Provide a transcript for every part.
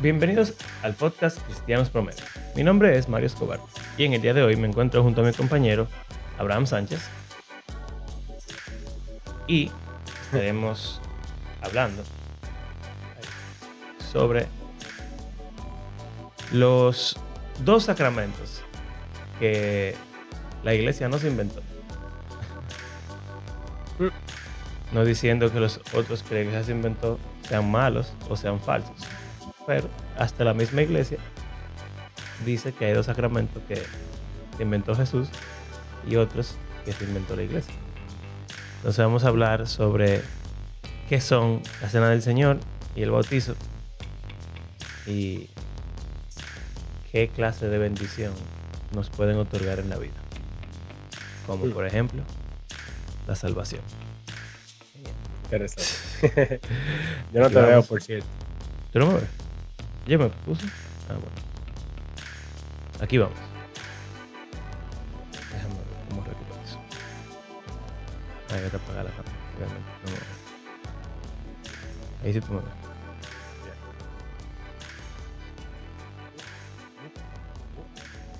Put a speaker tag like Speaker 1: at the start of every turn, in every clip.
Speaker 1: Bienvenidos al podcast Cristianos Promedio. Mi nombre es Mario Escobar y en el día de hoy me encuentro junto a mi compañero Abraham Sánchez y estaremos hablando sobre los dos sacramentos que la iglesia no se inventó. No diciendo que los otros que la iglesia se inventó sean malos o sean falsos, pero hasta la misma iglesia dice que hay dos sacramentos que inventó Jesús y otros que se inventó la iglesia. Entonces vamos a hablar sobre qué son la Cena del Señor y el bautizo y qué clase de bendición nos pueden otorgar en la vida, como por ejemplo la salvación.
Speaker 2: Interesante. Yo no te veo, por cierto.
Speaker 1: ¿Tú no me ves? ¿Yo me puse? Ah, bueno. Aquí vamos. Déjame ver cómo recupero eso. Ahí voy a apagar la cámara. Obviamente, no me ves. Ahí sí tú me ves.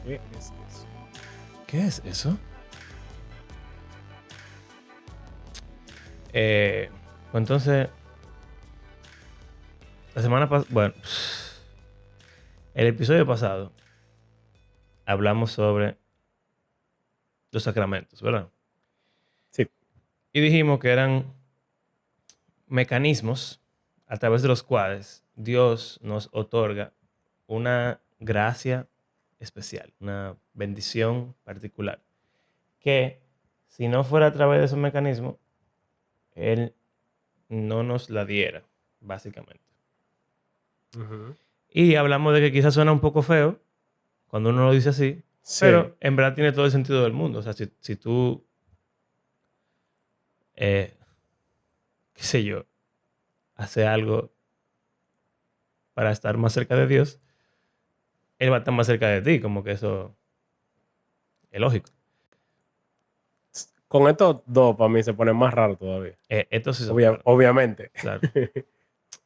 Speaker 2: ¿Qué es eso?
Speaker 1: ¿Qué es eso? Pues entonces, la semana pasada, bueno, el episodio pasado hablamos sobre los sacramentos, ¿verdad?
Speaker 2: Sí.
Speaker 1: Y dijimos que eran mecanismos a través de los cuales Dios nos otorga una gracia especial, una bendición particular, que si no fuera a través de esos mecanismos, Él no nos la diera, básicamente.
Speaker 2: Uh-huh.
Speaker 1: Y hablamos de que quizás suena un poco feo cuando uno lo dice así,
Speaker 2: Sí.
Speaker 1: pero en verdad tiene todo el sentido del mundo. O sea, si tú, qué sé yo, haces algo para estar más cerca de Dios, Él va a estar más cerca de ti, como que eso es lógico.
Speaker 2: Con estos dos, para mí, se pone más raro todavía.
Speaker 1: Esto sí son raros,
Speaker 2: Obviamente.
Speaker 1: claro.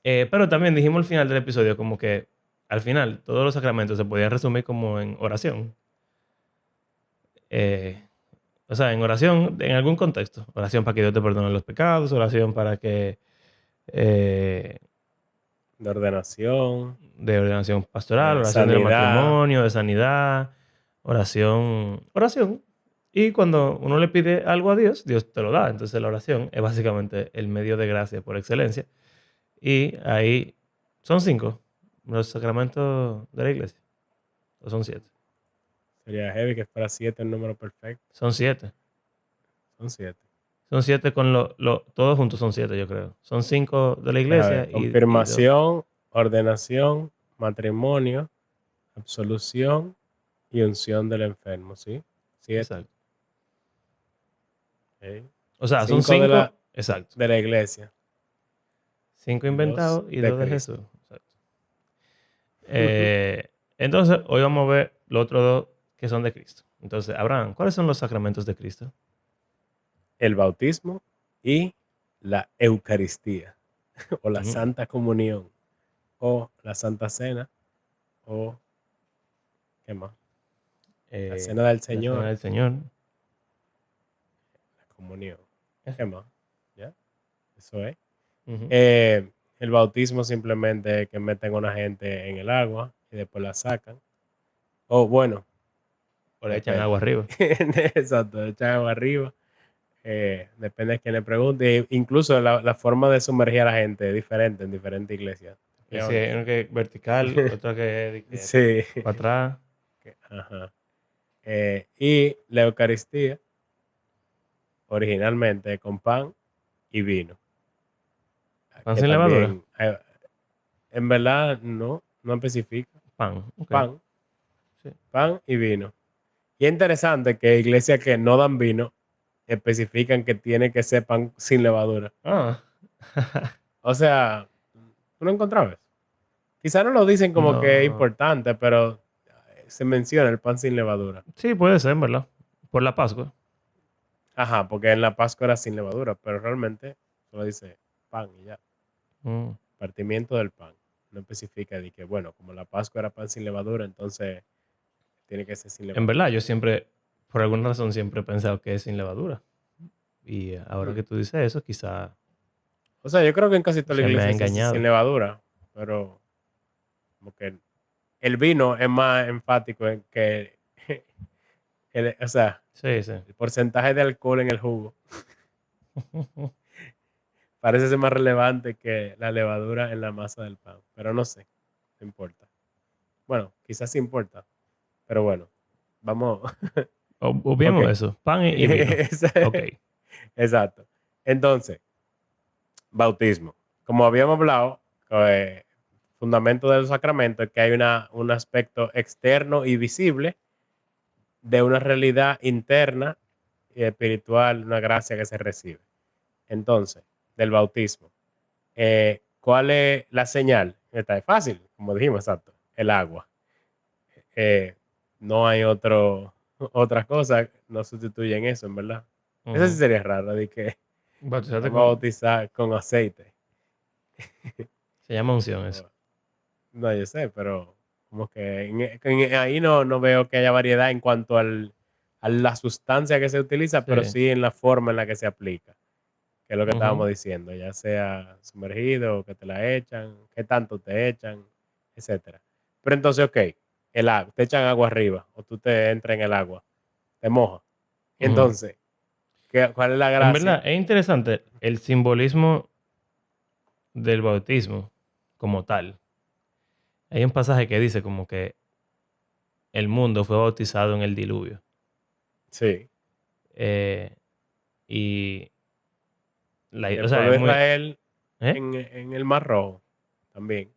Speaker 1: Pero también dijimos al final del episodio como que al final todos los sacramentos se podían resumir como en oración. O sea, en oración, en algún contexto. Oración para que Dios te perdone los pecados, oración para que...
Speaker 2: De ordenación.
Speaker 1: de ordenación pastoral, oración del
Speaker 2: Sanidad.
Speaker 1: matrimonio, de sanidad, oración. Y cuando uno le pide algo a Dios, Dios te lo da. Entonces la oración es básicamente el medio de gracia por excelencia. Y ahí son 5 los sacramentos de la iglesia. ¿O son 7?
Speaker 2: Sería heavy que fuera 7 el número perfecto.
Speaker 1: Son 7.
Speaker 2: Son 7.
Speaker 1: Son 7 con todos juntos son 7, yo creo. Son 5 de la
Speaker 2: Deja
Speaker 1: iglesia
Speaker 2: ver.
Speaker 1: y 2.
Speaker 2: Confirmación, ordenación, matrimonio, absolución y unción del enfermo, ¿sí? 7.
Speaker 1: Exacto.
Speaker 2: Okay.
Speaker 1: O sea, son
Speaker 2: 5
Speaker 1: 5. Exacto.
Speaker 2: de la iglesia.
Speaker 1: 5
Speaker 2: Y 2
Speaker 1: inventados y 2 de
Speaker 2: Cristo.
Speaker 1: Jesús. Exacto. Entonces, hoy vamos a ver los otros 2 que son de Cristo. Entonces, Abraham, ¿cuáles son los sacramentos de Cristo?
Speaker 2: El bautismo y la Eucaristía, o la
Speaker 1: Ujú.
Speaker 2: Santa Comunión, o la Santa Cena, o ¿qué más? La Cena del
Speaker 1: La Cena
Speaker 2: Señor,
Speaker 1: del Señor.
Speaker 2: la Comunión.
Speaker 1: Eso.
Speaker 2: ¿Qué más? ¿Ya? Eso es.
Speaker 1: Ujú.
Speaker 2: El bautismo simplemente es que meten a una gente en el agua y después la sacan. O bueno,
Speaker 1: O le echan
Speaker 2: depende.
Speaker 1: agua arriba.
Speaker 2: Exacto, le echan agua arriba. Depende de quién le pregunte. Incluso la forma de sumergir a la gente es diferente en diferentes iglesias.
Speaker 1: Y si hay uno que es vertical, otro que es
Speaker 2: Sí.
Speaker 1: para atrás.
Speaker 2: Ajá. Y la Eucaristía, originalmente con pan y vino.
Speaker 1: Pan
Speaker 2: Que
Speaker 1: sin levadura.
Speaker 2: también, en verdad, no especifica.
Speaker 1: Pan. Ok.
Speaker 2: Pan,
Speaker 1: Sí.
Speaker 2: pan y vino. Y es interesante que iglesias que no dan vino especifican que tiene que ser pan sin levadura.
Speaker 1: Ah.
Speaker 2: O sea, ¿tú no encontrabas? Quizá no lo dicen como que es
Speaker 1: No.
Speaker 2: importante, pero se menciona el pan sin levadura.
Speaker 1: Sí, puede ser, ¿verdad? Por la Pascua.
Speaker 2: Ajá, porque en la Pascua era sin levadura, pero realmente solo dice pan y ya.
Speaker 1: Mm.
Speaker 2: Partimiento del pan. no especifica de que, bueno, como la Pascua era pan sin levadura, entonces tiene que ser sin
Speaker 1: En
Speaker 2: levadura.
Speaker 1: verdad, yo siempre, por alguna razón, siempre he pensado que es sin levadura. Y ahora
Speaker 2: Mm.
Speaker 1: que tú dices eso, quizá
Speaker 2: O sea, yo creo que en casi toda la
Speaker 1: se me ha
Speaker 2: iglesia sí es sin
Speaker 1: engañado.
Speaker 2: levadura, pero como que el vino es más enfático en que, o sea,
Speaker 1: Sí, sí.
Speaker 2: el porcentaje de alcohol en el jugo parece ser más relevante que la levadura en la masa del pan, pero no sé, no importa. Bueno, quizás sí importa, pero bueno, vamos, ok.
Speaker 1: Obviemos eso. Pan y vino. Ok.
Speaker 2: Exacto. Entonces, bautismo. Como habíamos hablado, fundamento de los sacramentos es que hay un aspecto externo y visible de una realidad interna y espiritual, una gracia que se recibe. Entonces, del bautismo. ¿Cuál es la señal? Esta es fácil, como dijimos, exacto. El agua. Eh, no hay otra cosa, no sustituyen eso, en verdad. Eso sí
Speaker 1: Ujú.
Speaker 2: sería raro, de que
Speaker 1: Bautizarte
Speaker 2: vamos a
Speaker 1: con...
Speaker 2: bautizar con aceite.
Speaker 1: Se llama unción eso.
Speaker 2: No, yo sé, pero como que ahí no veo que haya variedad en cuanto a la sustancia que se utiliza, pero
Speaker 1: Sí.
Speaker 2: sí en la forma en la que se aplica, que es lo que
Speaker 1: Ujú.
Speaker 2: estábamos diciendo, ya sea sumergido, que te la echan, qué tanto te echan, etcétera. Pero entonces, ok, te echan agua arriba, o tú te entras en el agua, te mojas.
Speaker 1: Ujú.
Speaker 2: Entonces, ¿cuál es la
Speaker 1: En verdad,
Speaker 2: gracia?
Speaker 1: es interesante el simbolismo del bautismo como tal. Hay un pasaje que dice como que el mundo fue bautizado en el diluvio.
Speaker 2: Sí,
Speaker 1: Eh, y
Speaker 2: y el
Speaker 1: o sea,
Speaker 2: pueblo
Speaker 1: es
Speaker 2: de
Speaker 1: muy...
Speaker 2: Israel
Speaker 1: ¿Eh?
Speaker 2: en el Mar Rojo también.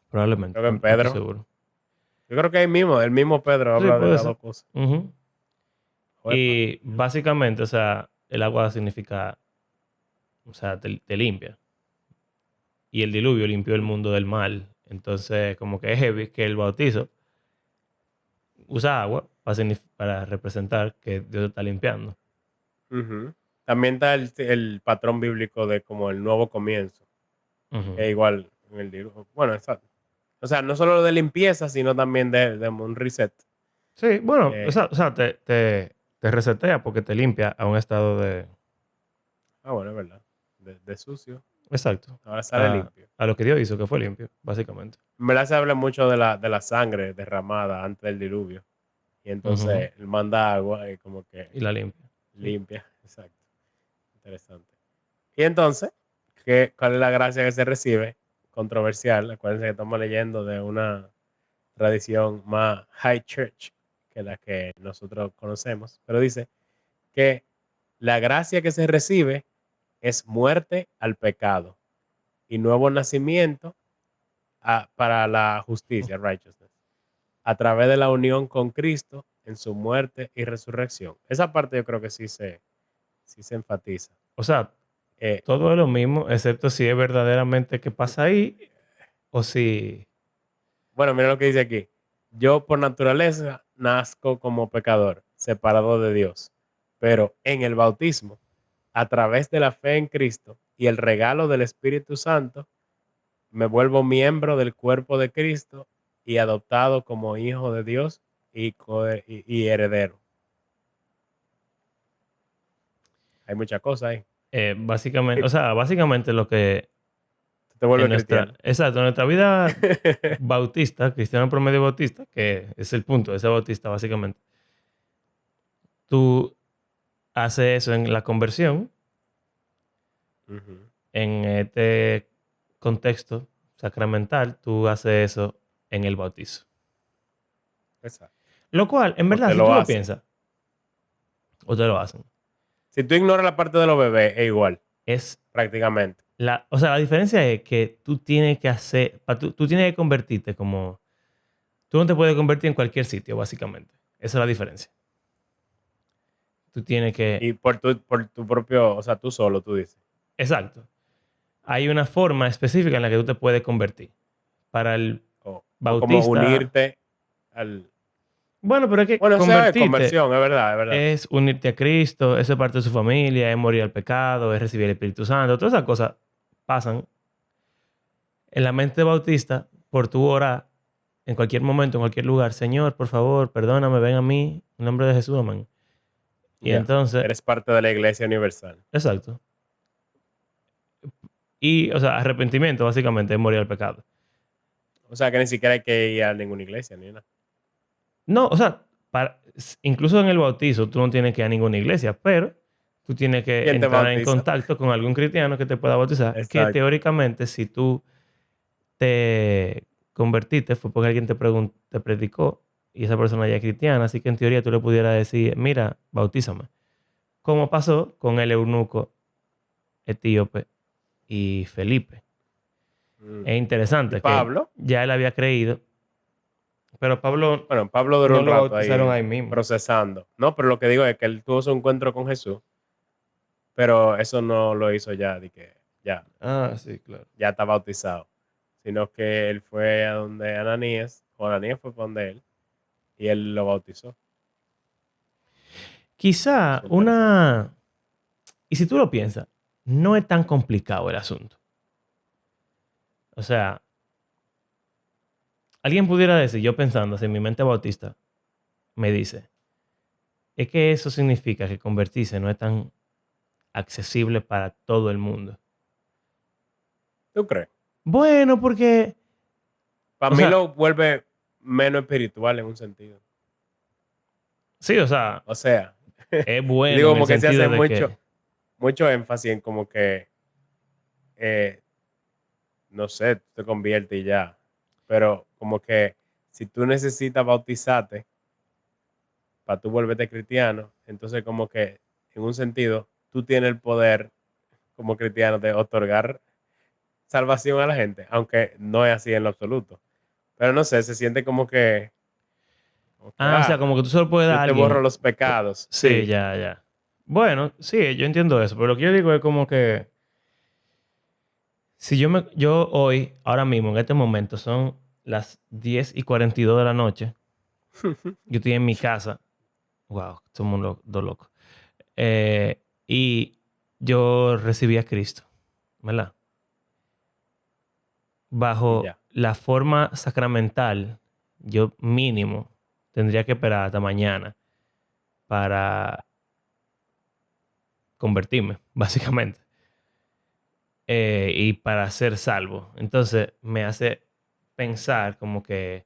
Speaker 1: Probablemente,
Speaker 2: Creo que en
Speaker 1: no estoy
Speaker 2: Pedro.
Speaker 1: seguro.
Speaker 2: Yo creo que ahí mismo, el mismo Pedro
Speaker 1: Sí,
Speaker 2: habla de
Speaker 1: puede
Speaker 2: las
Speaker 1: ser.
Speaker 2: dos cosas.
Speaker 1: Ujú.
Speaker 2: Uepa.
Speaker 1: Y básicamente, o sea, el agua significa, o sea, te limpia. Y el diluvio limpió el mundo del mal. Entonces, como que es heavy que el bautizo usa agua para representar que Dios está limpiando.
Speaker 2: Ujú. También está el patrón bíblico de como el nuevo comienzo, que
Speaker 1: Ujú.
Speaker 2: es igual en el dibujo. Bueno, exacto. O sea, no solo de limpieza, sino también de un reset.
Speaker 1: Sí, bueno,
Speaker 2: Eh,
Speaker 1: o sea, te resetea porque te limpia a un estado de...
Speaker 2: bueno, es verdad. De sucio.
Speaker 1: Exacto.
Speaker 2: Ahora sale limpio.
Speaker 1: A lo que Dios hizo, que fue limpio, básicamente.
Speaker 2: En verdad se habla mucho de la sangre derramada antes del diluvio. Y
Speaker 1: Ujú.
Speaker 2: entonces él manda agua y como que
Speaker 1: Y la limpia. Sí.
Speaker 2: limpia. Exacto. Interesante. Y entonces, ¿cuál es la gracia que se recibe? Controversial. Acuérdense que estamos leyendo de una tradición más high church que la que nosotros conocemos. Pero dice que la gracia que se recibe es muerte al pecado y nuevo nacimiento para la justicia, righteousness, a través de la unión con Cristo en su muerte y resurrección. Esa parte yo creo que sí se enfatiza.
Speaker 1: O sea,
Speaker 2: Eh,
Speaker 1: todo es lo mismo, excepto si es verdaderamente que pasa ahí o si...
Speaker 2: Bueno, mira lo que dice aquí. Yo por naturaleza nazco como pecador, separado de Dios, pero en el bautismo, a través de la fe en Cristo y el regalo del Espíritu Santo, me vuelvo miembro del cuerpo de Cristo y adoptado como hijo de Dios y heredero. Hay muchas cosas ahí.
Speaker 1: básicamente, o sea, básicamente lo que
Speaker 2: Tú te
Speaker 1: en
Speaker 2: vuelves
Speaker 1: nuestra,
Speaker 2: cristiano.
Speaker 1: exacto, en nuestra vida bautista, cristiano promedio bautista, que es el punto de ser bautista básicamente, tú haces eso en la conversión,
Speaker 2: Ujú,
Speaker 1: en este contexto sacramental, tú haces eso en el bautizo.
Speaker 2: exacto.
Speaker 1: Lo cual, en
Speaker 2: O
Speaker 1: verdad,
Speaker 2: te
Speaker 1: si tú
Speaker 2: lo
Speaker 1: lo
Speaker 2: hacen.
Speaker 1: piensas, o te lo hacen,
Speaker 2: Si tú ignoras la parte de los bebés, es igual,
Speaker 1: es
Speaker 2: prácticamente.
Speaker 1: o sea, la diferencia es que tú tienes que hacer, tú tienes que convertirte como, tú no te puedes convertir en cualquier sitio, básicamente. Esa es la diferencia. Tú tienes que,
Speaker 2: Y por tu propio, o sea, tú solo, tú dices.
Speaker 1: exacto. Hay una forma específica en la que tú te puedes convertir. Para el
Speaker 2: O como
Speaker 1: bautista,
Speaker 2: unirte al...
Speaker 1: bueno, pero es que
Speaker 2: Bueno, esa es
Speaker 1: convertirte
Speaker 2: conversión, es verdad, es verdad.
Speaker 1: es unirte a Cristo, eso es parte de su familia, es morir al pecado, es recibir el Espíritu Santo, todas esas cosas pasan en la mente bautista, por tu orar, en cualquier momento, en cualquier lugar, Señor, por favor, perdóname, ven a mí, en nombre de Jesús, amén. Y
Speaker 2: Ya.
Speaker 1: entonces,
Speaker 2: Eres parte de la iglesia universal.
Speaker 1: exacto. Y, o sea, arrepentimiento básicamente es morir al pecado.
Speaker 2: O sea que ni siquiera hay que ir a ninguna iglesia ni nada.
Speaker 1: No, o sea, incluso en el bautizo tú no tienes que ir a ninguna iglesia, pero tú tienes que
Speaker 2: ¿Quién te
Speaker 1: entrar en
Speaker 2: bautiza?
Speaker 1: contacto con algún cristiano que te pueda bautizar, que
Speaker 2: Exacto.
Speaker 1: teóricamente si tú te convertiste fue porque alguien te predicó y esa persona ya es cristiana, así que en teoría tú le pudieras decir, mira, bautízame. Como pasó con el eunuco etíope y Felipe.
Speaker 2: Mm.
Speaker 1: Es
Speaker 2: Y
Speaker 1: interesante que
Speaker 2: Pablo,
Speaker 1: ya él había creído, pero Pablo
Speaker 2: bueno, Pablo duró
Speaker 1: no
Speaker 2: un
Speaker 1: lo
Speaker 2: rato
Speaker 1: bautizaron
Speaker 2: ahí
Speaker 1: ahí mismo.
Speaker 2: procesando. No, pero lo que digo es que él tuvo su encuentro con Jesús, pero eso no lo hizo ya, de que ya,
Speaker 1: Ah, sí, claro.
Speaker 2: ya está bautizado. Sino que él fue a donde Ananías, o Ananías fue para donde él, y él lo bautizó.
Speaker 1: Quizá
Speaker 2: Eso es interesante.
Speaker 1: una... Y si tú lo piensas, no es tan complicado el asunto. O sea, alguien pudiera decir, yo pensando así, en mi mente bautista, me dice, es que eso significa que convertirse no es tan accesible para todo el mundo.
Speaker 2: ¿Tú crees?
Speaker 1: Bueno, porque,
Speaker 2: Para
Speaker 1: o
Speaker 2: mí
Speaker 1: sea,
Speaker 2: lo vuelve menos espiritual en un sentido.
Speaker 1: sí, o sea,
Speaker 2: O sea,
Speaker 1: es
Speaker 2: yo
Speaker 1: bueno
Speaker 2: digo
Speaker 1: en el
Speaker 2: como que se
Speaker 1: sentido
Speaker 2: hace
Speaker 1: de
Speaker 2: mucho,
Speaker 1: que,
Speaker 2: mucho énfasis en como que, eh, no sé, tú te conviertes y ya. Pero como que si tú necesitas bautizarte para tú volverte cristiano, entonces como que en un sentido tú tienes el poder como cristiano de otorgar salvación a la gente, aunque no es así en lo absoluto. Pero no sé, se siente como que,
Speaker 1: o sea, como que tú solo puedes dar
Speaker 2: yo
Speaker 1: a
Speaker 2: te borro
Speaker 1: alguien,
Speaker 2: los pecados.
Speaker 1: sí,
Speaker 2: Sí,
Speaker 1: ya, ya. Bueno, sí, yo entiendo eso, pero lo que yo digo es como que si yo hoy, ahora mismo, en este momento, son las 10:42 de la noche, yo estoy en mi casa, wow, somos dos locos, y yo recibí a Cristo, ¿verdad?
Speaker 2: y
Speaker 1: Bajo
Speaker 2: ya.
Speaker 1: la forma sacramental, yo mínimo tendría que esperar hasta mañana para convertirme, básicamente, y para ser salvo. Entonces me hace pensar como que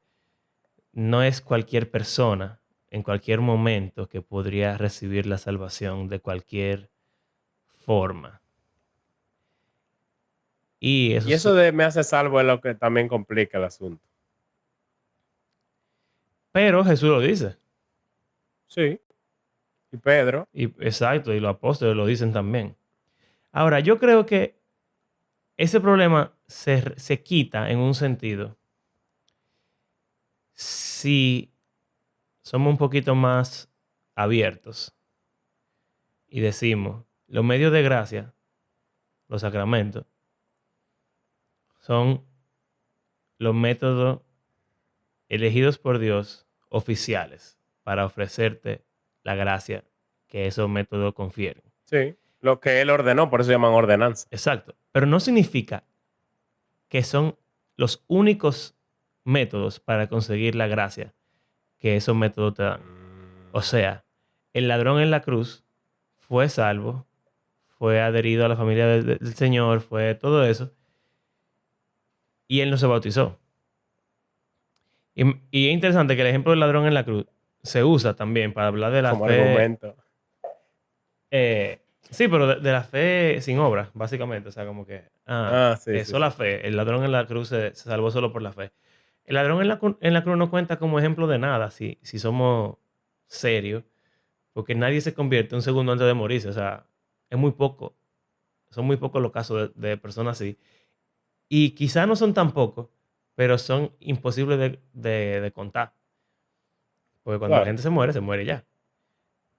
Speaker 1: no es cualquier persona en cualquier momento que podría recibir la salvación de cualquier forma. Y eso
Speaker 2: Y eso de me hace salvo es lo que también complica el asunto.
Speaker 1: pero Jesús lo dice.
Speaker 2: Sí, y Pedro,
Speaker 1: Y exacto, y los apóstoles lo dicen también. Ahora, yo creo que ese problema se quita en un sentido si somos un poquito más abiertos y decimos, los medios de gracia, los sacramentos, son los métodos elegidos por Dios oficiales para ofrecerte la gracia que esos métodos confieren.
Speaker 2: sí, lo que él ordenó, por eso se llaman ordenanza.
Speaker 1: Exacto. Pero no significa que son los únicos métodos para conseguir la gracia que esos métodos te dan. O
Speaker 2: Mm,
Speaker 1: sea, el ladrón en la cruz fue salvo, fue adherido a la familia del Señor, fue todo eso, y él no se bautizó. Y es interesante que el ejemplo del ladrón en la cruz se usa también para hablar de la
Speaker 2: como
Speaker 1: fe.
Speaker 2: argumento.
Speaker 1: Sí, pero de la fe sin obra, básicamente. O sea, como que,
Speaker 2: Ah, sí, sí,
Speaker 1: sola
Speaker 2: sí.
Speaker 1: fe. El ladrón en la cruz se salvó solo por la fe. El ladrón en la cruz no cuenta como ejemplo de nada, si somos serios, porque nadie se convierte un segundo antes de morirse. O sea, es muy poco. Son muy pocos los casos de personas así. Y quizás no son tan pocos, pero son imposibles de contar. Porque cuando la
Speaker 2: Claro.
Speaker 1: gente se muere ya.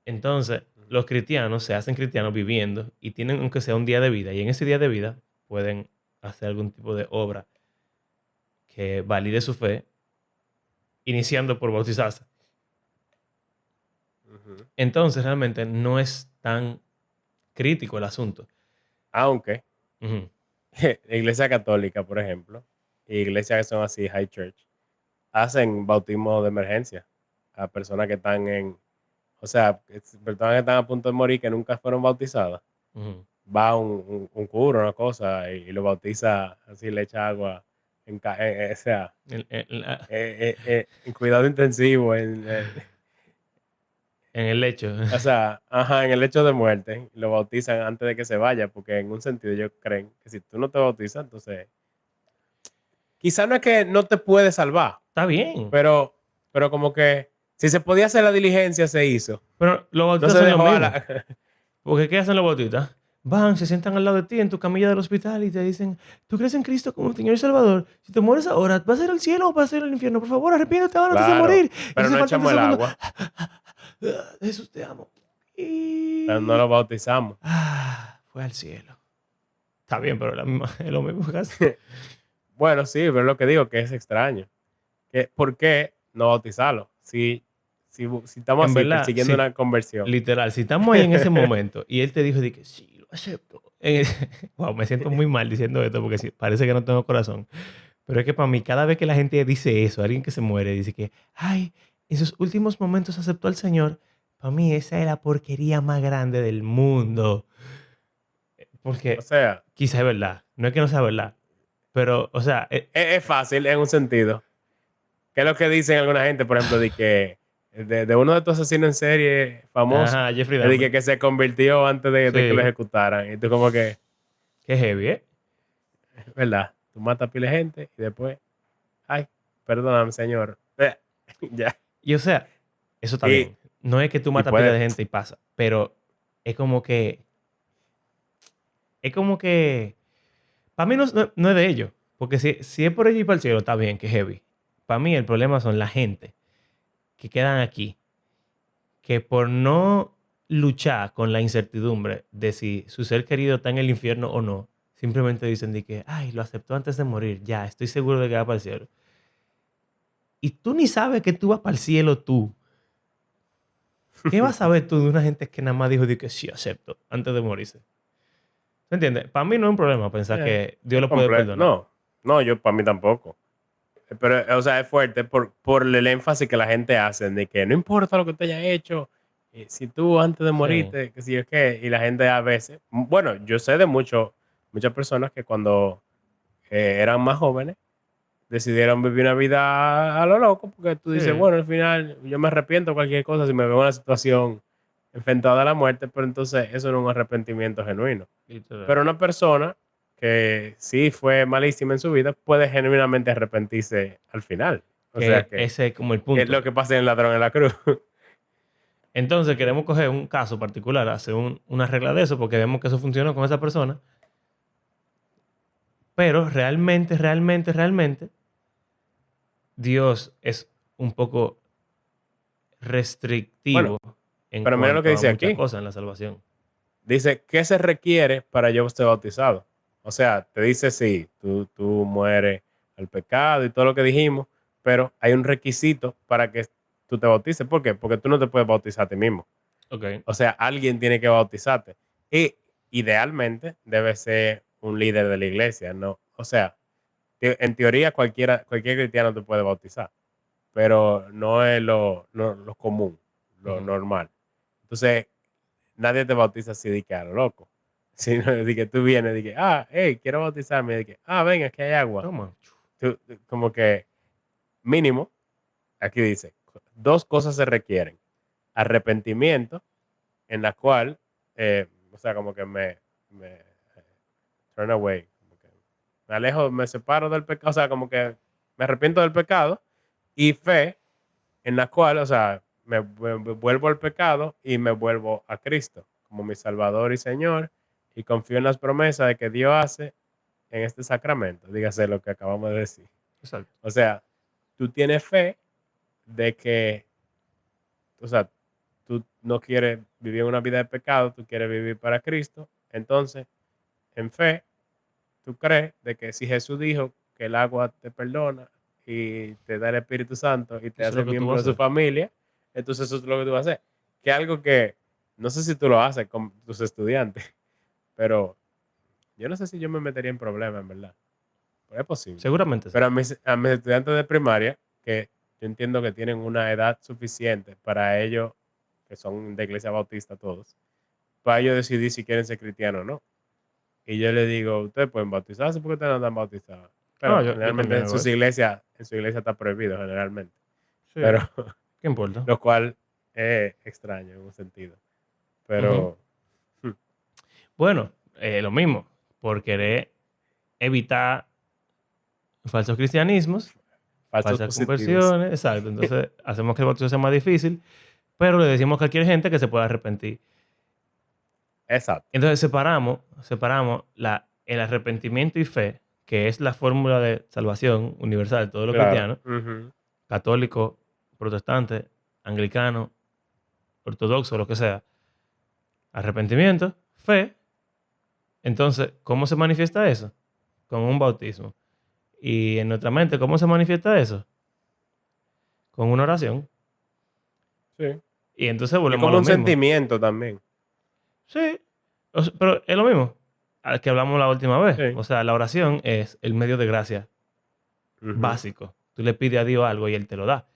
Speaker 1: Entonces,
Speaker 2: Ujú,
Speaker 1: los cristianos se hacen cristianos viviendo y tienen aunque sea un día de vida. Y en ese día de vida pueden hacer algún tipo de obra que valide su fe, iniciando por bautizarse.
Speaker 2: ujú.
Speaker 1: Entonces, realmente no es tan crítico el asunto.
Speaker 2: Aunque
Speaker 1: Ujú.
Speaker 2: la Iglesia Católica, por ejemplo, y iglesias que son así, high church, hacen bautismo de emergencia a personas que están o sea, personas que están a punto de morir que nunca fueron bautizadas.
Speaker 1: Ujú.
Speaker 2: Va un cura, una cosa, y lo bautiza, así le echa agua, o sea, en cuidado intensivo,
Speaker 1: En el lecho.
Speaker 2: o sea, ajá, en el hecho de muerte, lo bautizan antes de que se vaya, porque en un sentido ellos creen que si tú no te bautizas, entonces, quizá no es que no te puede salvar,
Speaker 1: Está bien.
Speaker 2: pero, pero como que si se podía hacer la diligencia, se hizo.
Speaker 1: Pero los
Speaker 2: No
Speaker 1: bautistas
Speaker 2: se
Speaker 1: son lo
Speaker 2: dejó a
Speaker 1: mismo.
Speaker 2: la...
Speaker 1: Porque ¿qué hacen los bautistas? Van, se sientan al lado de ti en tu camilla del hospital y te dicen, ¿tú crees en Cristo como Señor y Salvador? Si te mueres ahora, ¿vas a ir al cielo o vas a ir al infierno? Por favor, arrepiéntete ahora antes de
Speaker 2: Claro,
Speaker 1: morir.
Speaker 2: pero
Speaker 1: Entonces
Speaker 2: no
Speaker 1: faltan
Speaker 2: echamos
Speaker 1: 3
Speaker 2: el
Speaker 1: segundos.
Speaker 2: agua,
Speaker 1: Jesús, te amo.
Speaker 2: pero no
Speaker 1: Y...
Speaker 2: lo bautizamos.
Speaker 1: Fue al cielo. Está bien, pero es lo mismo casi.
Speaker 2: Bueno, sí, pero es lo que digo, que es extraño. ¿Por qué no bautizarlo? Si estamos
Speaker 1: En
Speaker 2: así
Speaker 1: verdad,
Speaker 2: persiguiendo
Speaker 1: si,
Speaker 2: una conversión.
Speaker 1: literal, si estamos ahí en ese momento y él te dijo de que sí, lo acepto. Wow, me siento muy mal diciendo esto porque parece que no tengo corazón. Pero es que para mí, cada vez que la gente dice eso, alguien que se muere, dice que, ay, en sus últimos momentos aceptó al Señor, para mí esa es la porquería más grande del mundo.
Speaker 2: O
Speaker 1: Porque
Speaker 2: sea,
Speaker 1: quizá es verdad, no es que no sea verdad, pero, o sea,
Speaker 2: es fácil en un sentido. ¿Qué es lo que dicen alguna gente, por ejemplo, de que de uno de estos asesinos en serie famosos,
Speaker 1: ajá, Jeffrey
Speaker 2: es de
Speaker 1: Dahmer.
Speaker 2: que se convirtió antes de que lo
Speaker 1: Sí,
Speaker 2: ejecutaran? Y tú como que,
Speaker 1: qué heavy, ¿eh?
Speaker 2: ¿verdad? Tú matas a pila de gente y después, ay, perdóname, señor. Ya.
Speaker 1: Y o sea, eso está
Speaker 2: Y,
Speaker 1: bien. No es que tú
Speaker 2: y
Speaker 1: matas pila de
Speaker 2: puede,
Speaker 1: gente y pasa, pero es como que, es como que, para mí no es de ellos, porque si es por ello y para el cielo, está bien, que heavy. Para mí el problema son la gente que quedan aquí, que por no luchar con la incertidumbre de si su ser querido está en el infierno o no, simplemente dicen de que, ay, lo aceptó antes de morir, ya, estoy seguro de que va para el cielo. Y tú ni sabes que tú vas para el cielo tú. ¿Qué vas a saber tú de una gente que nada más dijo de que sí acepto antes de morirse? ¿Se entiende? Para mí no es un problema pensar que Dios
Speaker 2: es
Speaker 1: lo puede
Speaker 2: completo.
Speaker 1: perdonar.
Speaker 2: No, no, yo para mí tampoco. Pero, o sea, es fuerte por el énfasis que la gente hace de que no importa lo que te haya hecho, si tú antes de
Speaker 1: Sí.
Speaker 2: morirte, que si es que, y la gente a veces, bueno, yo sé de muchas personas que cuando eran más jóvenes decidieron vivir una vida a lo loco, porque tú dices,
Speaker 1: Sí.
Speaker 2: bueno, al final yo me arrepiento de cualquier cosa si me veo en una situación enfrentada a la muerte, pero entonces eso no es un arrepentimiento genuino.
Speaker 1: Literal.
Speaker 2: Pero una persona que sí fue malísima en su vida puede genuinamente arrepentirse al final. O sea
Speaker 1: Que
Speaker 2: que
Speaker 1: ese es como el
Speaker 2: es
Speaker 1: punto.
Speaker 2: lo que pasa en el ladrón en la cruz.
Speaker 1: Entonces queremos coger un caso particular, hacer una regla de eso, porque vemos que eso funcionó con esa persona. Pero realmente, Dios es un poco
Speaker 2: Bueno,
Speaker 1: restrictivo en
Speaker 2: pero mira lo que
Speaker 1: cuanto a
Speaker 2: dice
Speaker 1: muchas
Speaker 2: aquí.
Speaker 1: cosas en la salvación.
Speaker 2: Dice, ¿qué se requiere para yo ser bautizado? O sea, te dice, sí, tú mueres al pecado y todo lo que dijimos, pero hay un requisito para que tú te bautices. ¿Por qué? Porque tú no te puedes bautizar a ti mismo.
Speaker 1: Ok.
Speaker 2: O sea, alguien tiene que bautizarte. Y idealmente debe ser un líder de la iglesia, ¿no? O sea, en teoría cualquier cristiano te puede bautizar, pero no es lo común, lo
Speaker 1: Ujú.
Speaker 2: normal. Entonces, nadie te bautiza así de que a lo loco. Sino de que tú vienes, de que, hey, quiero bautizarme, de que, venga, que hay agua.
Speaker 1: Toma.
Speaker 2: Como que mínimo, aquí dice, dos cosas se requieren. Arrepentimiento, en la cual, o sea, como que me turn away, como que me alejo, me separo del pecado, o sea, como que me arrepiento del pecado, y fe, en la cual, o sea, me vuelvo al pecado y me vuelvo a Cristo como mi Salvador y Señor, y confío en las promesas de que Dios hace en este sacramento, dígase lo que acabamos de decir.
Speaker 1: Exacto.
Speaker 2: O sea, tú tienes fe de que, o sea, tú no quieres vivir una vida de pecado, tú quieres vivir para Cristo, entonces, en fe, tú crees de que si Jesús dijo que el agua te perdona y te da el Espíritu Santo y te
Speaker 1: Eso es lo
Speaker 2: hace
Speaker 1: que tú
Speaker 2: miembro de
Speaker 1: vas a
Speaker 2: su
Speaker 1: hacer.
Speaker 2: familia, entonces eso es lo que tú vas a hacer. Que algo que no sé si tú lo haces con tus estudiantes, pero yo no sé si yo me metería en problemas, en verdad. Es posible.
Speaker 1: Seguramente sí.
Speaker 2: Pero a mis estudiantes de primaria, que yo entiendo que tienen una edad suficiente para ellos, que son de iglesia bautista todos, para ellos decidir si quieren ser cristianos o no. Y yo les digo, ustedes pueden bautizarse porque ustedes no están bautizados.
Speaker 1: Ah,
Speaker 2: Pero
Speaker 1: yo
Speaker 2: generalmente
Speaker 1: también
Speaker 2: en
Speaker 1: hago
Speaker 2: sus
Speaker 1: eso.
Speaker 2: iglesias, en su iglesia está prohibido generalmente.
Speaker 1: Sí,
Speaker 2: Pero
Speaker 1: ¿qué importa?
Speaker 2: lo cual es extraño en un sentido.
Speaker 1: Ujú.
Speaker 2: Pero
Speaker 1: Bueno, lo mismo, por querer evitar falsos cristianismos,
Speaker 2: falsos
Speaker 1: falsas
Speaker 2: positivos.
Speaker 1: conversiones, exacto. Entonces hacemos que el bautizo sea más difícil, pero le decimos a cualquier gente que se pueda arrepentir.
Speaker 2: Exacto.
Speaker 1: Entonces separamos el arrepentimiento y fe, que es la fórmula de salvación universal de todos los
Speaker 2: Claro.
Speaker 1: cristianos,
Speaker 2: Ujú.
Speaker 1: católico, protestante, anglicano, ortodoxo, lo que sea. Arrepentimiento, fe. Entonces, ¿cómo se manifiesta eso? Con un bautismo. Y en nuestra mente, ¿cómo se manifiesta eso? Con una oración.
Speaker 2: Sí.
Speaker 1: Y entonces
Speaker 2: Y es
Speaker 1: volvemos a
Speaker 2: como
Speaker 1: lo
Speaker 2: un
Speaker 1: mismo.
Speaker 2: sentimiento también.
Speaker 1: Sí, pero es lo mismo al que hablamos la última vez.
Speaker 2: Sí.
Speaker 1: O sea, la oración es el medio de gracia
Speaker 2: Ujú.
Speaker 1: básico. Tú le pides a Dios algo y Él te lo da.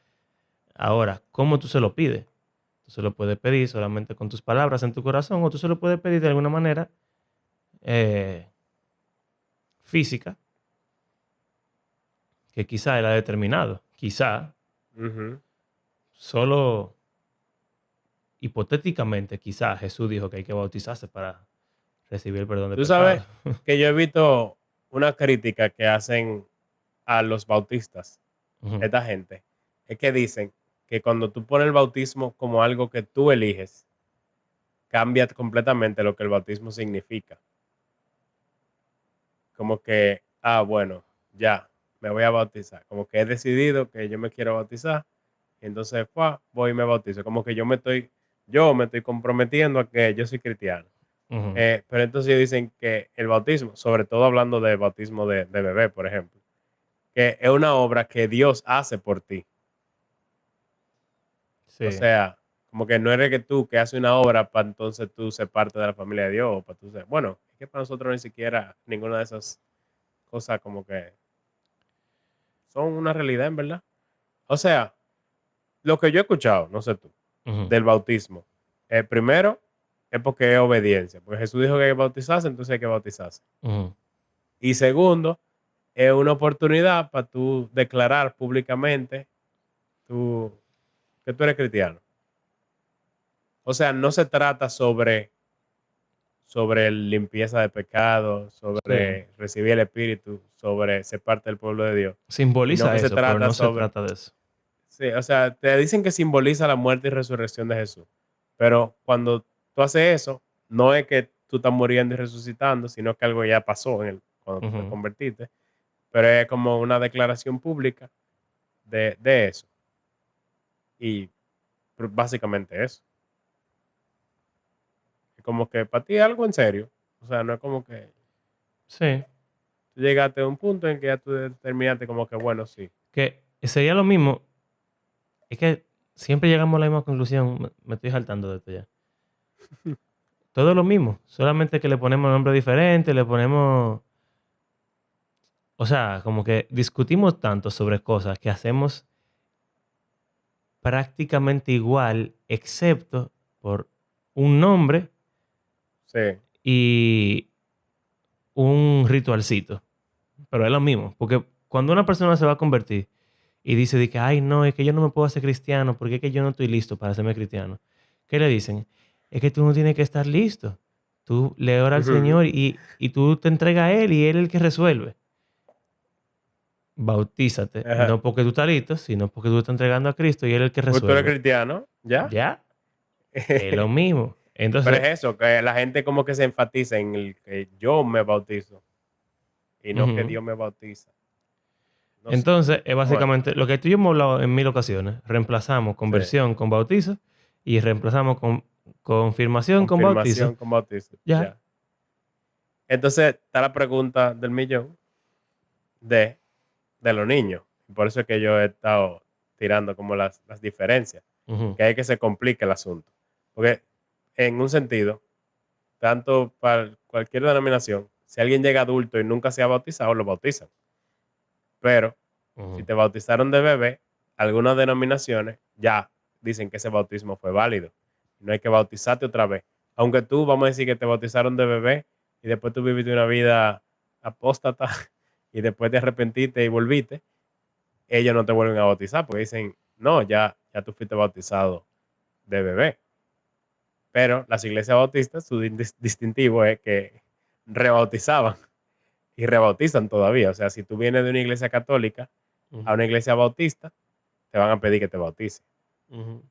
Speaker 1: Ahora, ¿cómo tú se lo pides? Tú se lo puedes pedir solamente con tus palabras en tu corazón o tú se lo puedes pedir de alguna manera eh, física que quizá Él ha determinado. Quizá,
Speaker 2: Ujú.
Speaker 1: solo hipotéticamente, quizá Jesús dijo que hay que bautizarse para recibir el perdón de
Speaker 2: Tú sabes
Speaker 1: pecados.
Speaker 2: que yo he visto una crítica que hacen a los bautistas,
Speaker 1: Ujú,
Speaker 2: esta gente, es que dicen que cuando tú pones el bautismo como algo que tú eliges, cambia completamente lo que el bautismo significa. Como que, bueno, ya, me voy a bautizar. Como que he decidido que yo me quiero bautizar, y entonces, voy y me bautizo. Como que yo me estoy comprometiendo a que yo soy cristiano.
Speaker 1: ujú.
Speaker 2: Pero entonces ellos dicen que el bautismo, sobre todo hablando de bautismo de bebé, por ejemplo, que es una obra que Dios hace por ti. O
Speaker 1: Sí,
Speaker 2: sea, como que no eres que tú que haces una obra para entonces tú ser parte de la familia de Dios, o para tú ser, bueno, es que para nosotros ni siquiera ninguna de esas cosas como que son una realidad en verdad. O sea, lo que yo he escuchado, no sé tú,
Speaker 1: ujú,
Speaker 2: del bautismo, primero es porque es obediencia, porque Jesús dijo que hay que bautizarse, entonces hay que bautizarse.
Speaker 1: ujú.
Speaker 2: Y segundo, es una oportunidad para tú declarar públicamente tú, que tú eres cristiano. O sea, no se trata sobre limpieza de pecado,
Speaker 1: Sí.
Speaker 2: sobre recibir el Espíritu, sobre ser parte del pueblo de Dios, sino
Speaker 1: Simboliza
Speaker 2: que se
Speaker 1: eso, pero
Speaker 2: trata
Speaker 1: no se
Speaker 2: sobre,
Speaker 1: trata de eso.
Speaker 2: sí, o sea, te dicen que simboliza la muerte y resurrección de Jesús, pero cuando tú haces eso, no es que tú estás muriendo y resucitando, sino que algo ya pasó cuando tú te
Speaker 1: Ujú.
Speaker 2: convertiste, pero es como una declaración pública de eso. Y básicamente eso. Es como que para ti es algo en serio. O sea, no es como que
Speaker 1: Sí.
Speaker 2: tú llegaste a un punto en que ya tú determinaste como que, bueno, sí.
Speaker 1: Que sería lo mismo. Es que siempre llegamos a la misma conclusión. Me estoy saltando de esto ya. Todo lo mismo. Solamente que le ponemos nombre diferente, le ponemos. O sea, como que discutimos tanto sobre cosas que hacemos prácticamente igual, excepto por un nombre
Speaker 2: Sí.
Speaker 1: y un ritualcito. Pero es lo mismo. Porque cuando una persona se va a convertir y dice de que, ay, no, es que yo no me puedo hacer cristiano porque es que yo no estoy listo para hacerme cristiano. ¿Qué le dicen? Es que tú no tienes que estar listo. Tú le oras al
Speaker 2: Ujú.
Speaker 1: Señor y tú te entregas a Él y Él es el que resuelve. Bautízate,
Speaker 2: Ajá.
Speaker 1: no porque tú estás listo, sino porque tú estás entregando a Cristo y Él es el que
Speaker 2: Pues tú eres
Speaker 1: resuelve.
Speaker 2: cristiano, ¿ya?
Speaker 1: ¿Ya? Es lo mismo.
Speaker 2: Pero
Speaker 1: Entonces,
Speaker 2: es eso, que la gente como que se enfatiza en el que yo me bautizo y no que
Speaker 1: ujú.
Speaker 2: Dios me bautiza. No sé.
Speaker 1: Entonces, es
Speaker 2: Bueno,
Speaker 1: básicamente lo que tú y yo hemos hablado en mil ocasiones. Reemplazamos
Speaker 2: sí.
Speaker 1: conversión con bautizo y reemplazamos con confirmación con bautizo.
Speaker 2: Confirmación con bautizo,
Speaker 1: Ya.
Speaker 2: ya. Entonces está la pregunta del millón de, de los niños. Y por eso es que yo he estado tirando como las diferencias,
Speaker 1: Ujú.
Speaker 2: que hay que se complique el asunto. Porque en un sentido, tanto para cualquier denominación, si alguien llega adulto y nunca se ha bautizado, lo bautizan. Pero si
Speaker 1: Ujú.
Speaker 2: te bautizaron de bebé, algunas denominaciones ya dicen que ese bautismo fue válido. No hay que bautizarte otra vez. Aunque tú, vamos a decir que te bautizaron de bebé y después tú viviste una vida apóstata y después te arrepentiste y volviste, ellos no te vuelven a bautizar porque dicen, no, ya tú fuiste bautizado de bebé. Pero las iglesias bautistas, su distintivo es que rebautizaban y rebautizan todavía. O sea, si tú vienes de una iglesia católica a
Speaker 1: Ujú.
Speaker 2: una iglesia bautista, te van a pedir que te bautices.
Speaker 1: Ujú.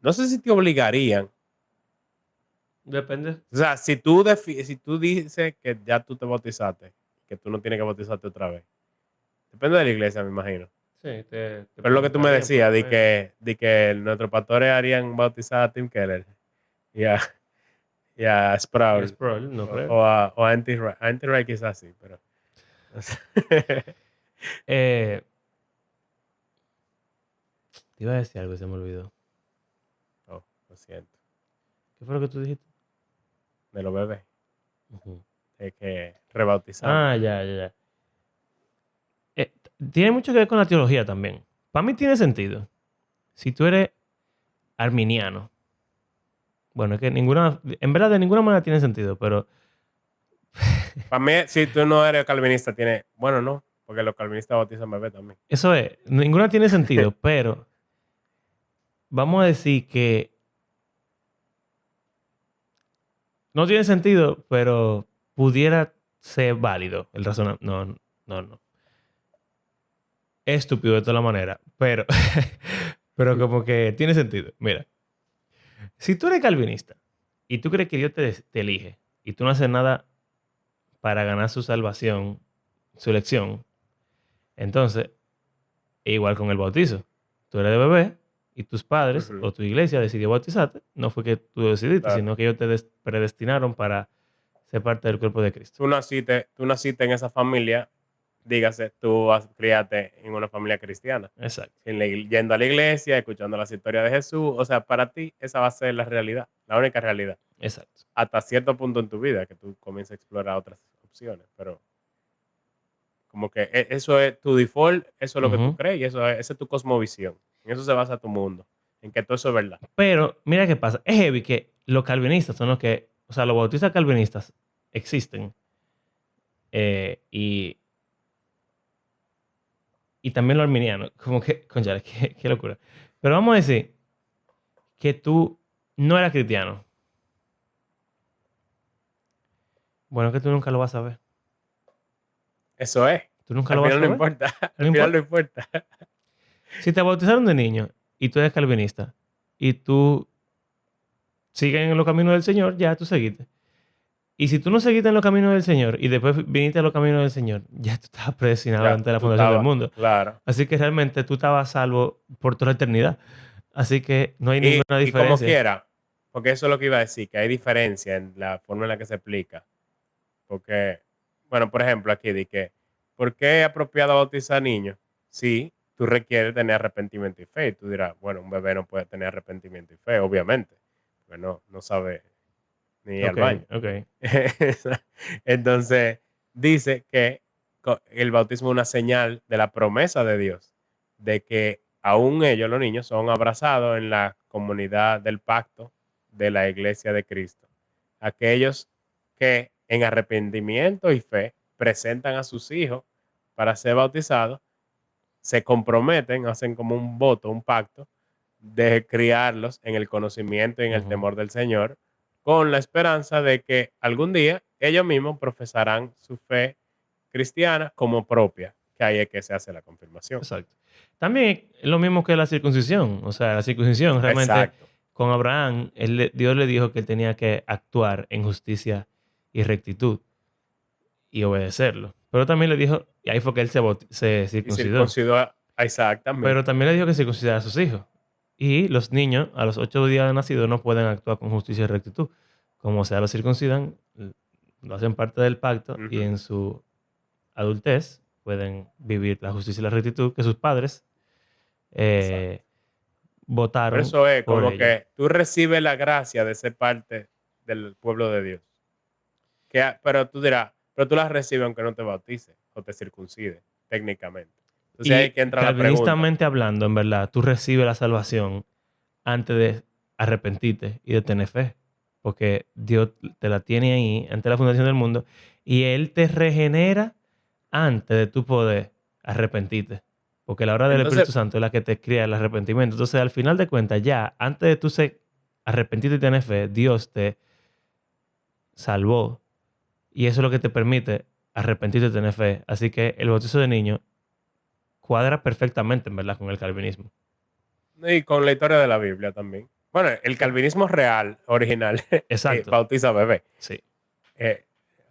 Speaker 2: No sé si te obligarían.
Speaker 1: Depende.
Speaker 2: O sea, si tú dices que ya tú te bautizaste, que tú no tienes que bautizarte otra vez. Depende de la iglesia, me imagino.
Speaker 1: Sí, te
Speaker 2: Pero lo que tú me
Speaker 1: preguntarían por
Speaker 2: decías,
Speaker 1: lo menos.
Speaker 2: de que nuestros pastores harían bautizar a Tim Keller y a, y a
Speaker 1: Y es
Speaker 2: Sproul
Speaker 1: probable, no creo.
Speaker 2: o a Anti-Ray. Anti-Ray quizás sí, pero... no sé.
Speaker 1: Eh, te iba a decir algo y se me olvidó.
Speaker 2: Oh, lo siento.
Speaker 1: ¿Qué fue lo que tú dijiste?
Speaker 2: De los bebés.
Speaker 1: Ujú.
Speaker 2: De que rebautizamos.
Speaker 1: Ah, ya, ya, ya. Tiene mucho que ver con la teología también. Para mí tiene sentido. Si tú eres arminiano, bueno, es que ninguna, en verdad de ninguna manera tiene sentido, pero
Speaker 2: Para mí, si tú no eres calvinista, tiene... Bueno, no, porque los calvinistas bautizan bebés también.
Speaker 1: eso es, ninguna tiene sentido, pero vamos a decir que no tiene sentido, pero pudiera ser válido el razonamiento. No, no, no. Es estúpido de toda la manera, pero, pero como que tiene sentido. Mira, si tú eres calvinista y tú crees que Dios te elige y tú no haces nada para ganar su salvación, su elección, entonces, igual con el bautizo. Tú eres de bebé y tus padres
Speaker 2: Ujú,
Speaker 1: o tu iglesia decidió bautizarte. No fue que tú decidiste,
Speaker 2: claro.
Speaker 1: sino que ellos te predestinaron para ser parte del cuerpo de Cristo.
Speaker 2: Tú naciste en esa familia, dígase, criaste en una familia cristiana,
Speaker 1: Exacto,
Speaker 2: yendo a la iglesia, escuchando las historias de Jesús. O sea, para ti esa va a ser la realidad, la única realidad.
Speaker 1: exacto.
Speaker 2: Hasta cierto punto en tu vida que tú comiences a explorar otras opciones, pero como que eso es tu default, eso es lo que tú
Speaker 1: Ujú.
Speaker 2: crees y esa es tu cosmovisión. En eso se basa tu mundo, en que todo eso es verdad.
Speaker 1: Pero mira qué pasa. Es heavy que los calvinistas son los que, o sea, los bautistas calvinistas existen. Y, y también los arminianos. Como que, concha, qué locura. Pero vamos a decir que tú no eras cristiano. Bueno, es que tú nunca lo vas a ver.
Speaker 2: Eso es.
Speaker 1: Tú nunca
Speaker 2: Al
Speaker 1: lo vas
Speaker 2: final no
Speaker 1: a ver.
Speaker 2: importa.
Speaker 1: No
Speaker 2: Al final no
Speaker 1: importa.
Speaker 2: importa.
Speaker 1: Si te bautizaron de niño y tú eres calvinista y tú sigues en los caminos del Señor, ya tú seguiste. Y si tú no seguiste en los caminos del Señor y después viniste a los caminos del Señor, ya tú estabas predestinado
Speaker 2: Ya,
Speaker 1: antes de la
Speaker 2: tú
Speaker 1: fundación del
Speaker 2: estabas,
Speaker 1: mundo.
Speaker 2: claro.
Speaker 1: Así que realmente tú estabas salvo por toda la eternidad. Así que no hay ninguna
Speaker 2: Y como
Speaker 1: diferencia.
Speaker 2: quiera, porque eso es lo que iba a decir, que hay diferencia en la forma en la que se explica. Porque, bueno, por ejemplo, aquí di que, ¿por qué es apropiado bautizar niños? Sí, tú requieres tener arrepentimiento y fe. Y tú dirás, bueno, un bebé no puede tener arrepentimiento y fe, obviamente, porque no sabe ni ir al
Speaker 1: Ok,
Speaker 2: baño.
Speaker 1: ok.
Speaker 2: Entonces, dice que el bautismo es una señal de la promesa de Dios, de que aún ellos, los niños, son abrazados en la comunidad del pacto de la iglesia de Cristo. Aquellos que en arrepentimiento y fe presentan a sus hijos para ser bautizados, se comprometen, hacen como un voto, un pacto, de criarlos en el conocimiento y en el
Speaker 1: Ujú.
Speaker 2: temor del Señor, con la esperanza de que algún día ellos mismos profesarán su fe cristiana como propia, que ahí es que se hace la confirmación.
Speaker 1: Exacto. También es lo mismo que la circuncisión. O sea, la circuncisión realmente
Speaker 2: Exacto.
Speaker 1: con Abraham, Dios le dijo que él tenía que actuar en justicia y rectitud y obedecerlo. Pero también le dijo, y ahí fue que él se
Speaker 2: Y
Speaker 1: circuncidó.
Speaker 2: circuncidó a Isaac también.
Speaker 1: Pero también le dijo que circuncidara a sus hijos. Y los niños, a los 8 días de nacido, no pueden actuar con justicia y rectitud. Como sea, los circuncidan, lo hacen parte del pacto y
Speaker 2: Ujú.
Speaker 1: en su adultez pueden vivir la justicia y la rectitud que sus padres
Speaker 2: Exacto.
Speaker 1: eh,
Speaker 2: Por
Speaker 1: votaron
Speaker 2: eso es
Speaker 1: por
Speaker 2: como
Speaker 1: ellos.
Speaker 2: que tú recibes la gracia de ser parte del pueblo de Dios. Pero tú dirás, pero tú la recibes aunque no te bautices o te circuncide. técnicamente. Entonces ahí
Speaker 1: Y
Speaker 2: que entra la pregunta.
Speaker 1: calvinistamente hablando, en verdad, tú recibes la salvación antes de arrepentirte y de tener fe. Porque Dios te la tiene ahí antes de la fundación del mundo y Él te regenera antes de tu poder arrepentirte. Porque la obra del
Speaker 2: Entonces,
Speaker 1: Espíritu Santo es la que te crea el arrepentimiento. Entonces, al final de cuentas, ya antes de tú ser arrepentirte y tener fe, Dios te salvó. Y eso es lo que te permite arrepentirte y tener fe. Así que el bautizo de niño cuadra perfectamente, en verdad, con el calvinismo.
Speaker 2: y con la historia de la Biblia también. Bueno, el calvinismo real, original,
Speaker 1: Exacto.
Speaker 2: bautiza bebé.
Speaker 1: Sí.
Speaker 2: Eh,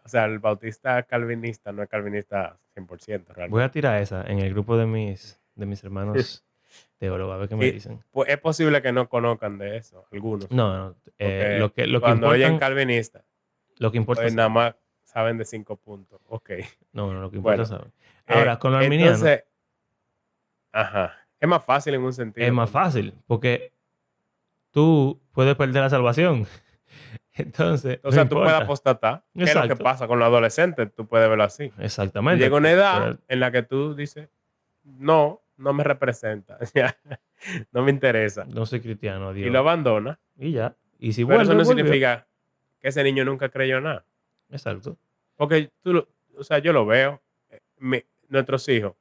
Speaker 2: o sea, el bautista calvinista no es calvinista 100%
Speaker 1: Voy a
Speaker 2: realmente.
Speaker 1: tirar esa en el grupo de mis hermanos teólogos, a ver qué me
Speaker 2: Y
Speaker 1: dicen.
Speaker 2: pues, es posible que no conozcan de eso, algunos.
Speaker 1: No, no,
Speaker 2: Porque
Speaker 1: lo que
Speaker 2: cuando oyen
Speaker 1: importan,
Speaker 2: calvinista,
Speaker 1: lo que importa
Speaker 2: pues nada
Speaker 1: saben.
Speaker 2: más saben de 5 puntos. Ok.
Speaker 1: No, no, lo que importa
Speaker 2: Bueno,
Speaker 1: saben. Ahora, con los arminianos
Speaker 2: entonces, ajá. Es más fácil en un
Speaker 1: es
Speaker 2: sentido
Speaker 1: más
Speaker 2: también.
Speaker 1: fácil, porque tú puedes perder la salvación. Entonces,
Speaker 2: O
Speaker 1: no
Speaker 2: sea, tú puedes
Speaker 1: importa.
Speaker 2: apostatar. ¿Qué es lo que
Speaker 1: Exacto,
Speaker 2: pasa con los adolescentes? Tú puedes verlo así. Tú
Speaker 1: exactamente.
Speaker 2: llegas a una edad en la que tú dices, no, no me representa, ya, no me interesa.
Speaker 1: No soy cristiano,
Speaker 2: Y lo
Speaker 1: adiós.
Speaker 2: abandona,
Speaker 1: Y ya. Y si
Speaker 2: pero eso
Speaker 1: vuelve,
Speaker 2: no
Speaker 1: volvió.
Speaker 2: significa que ese niño nunca creyó nada.
Speaker 1: Exacto.
Speaker 2: Porque o sea, yo lo veo, nuestros hijos,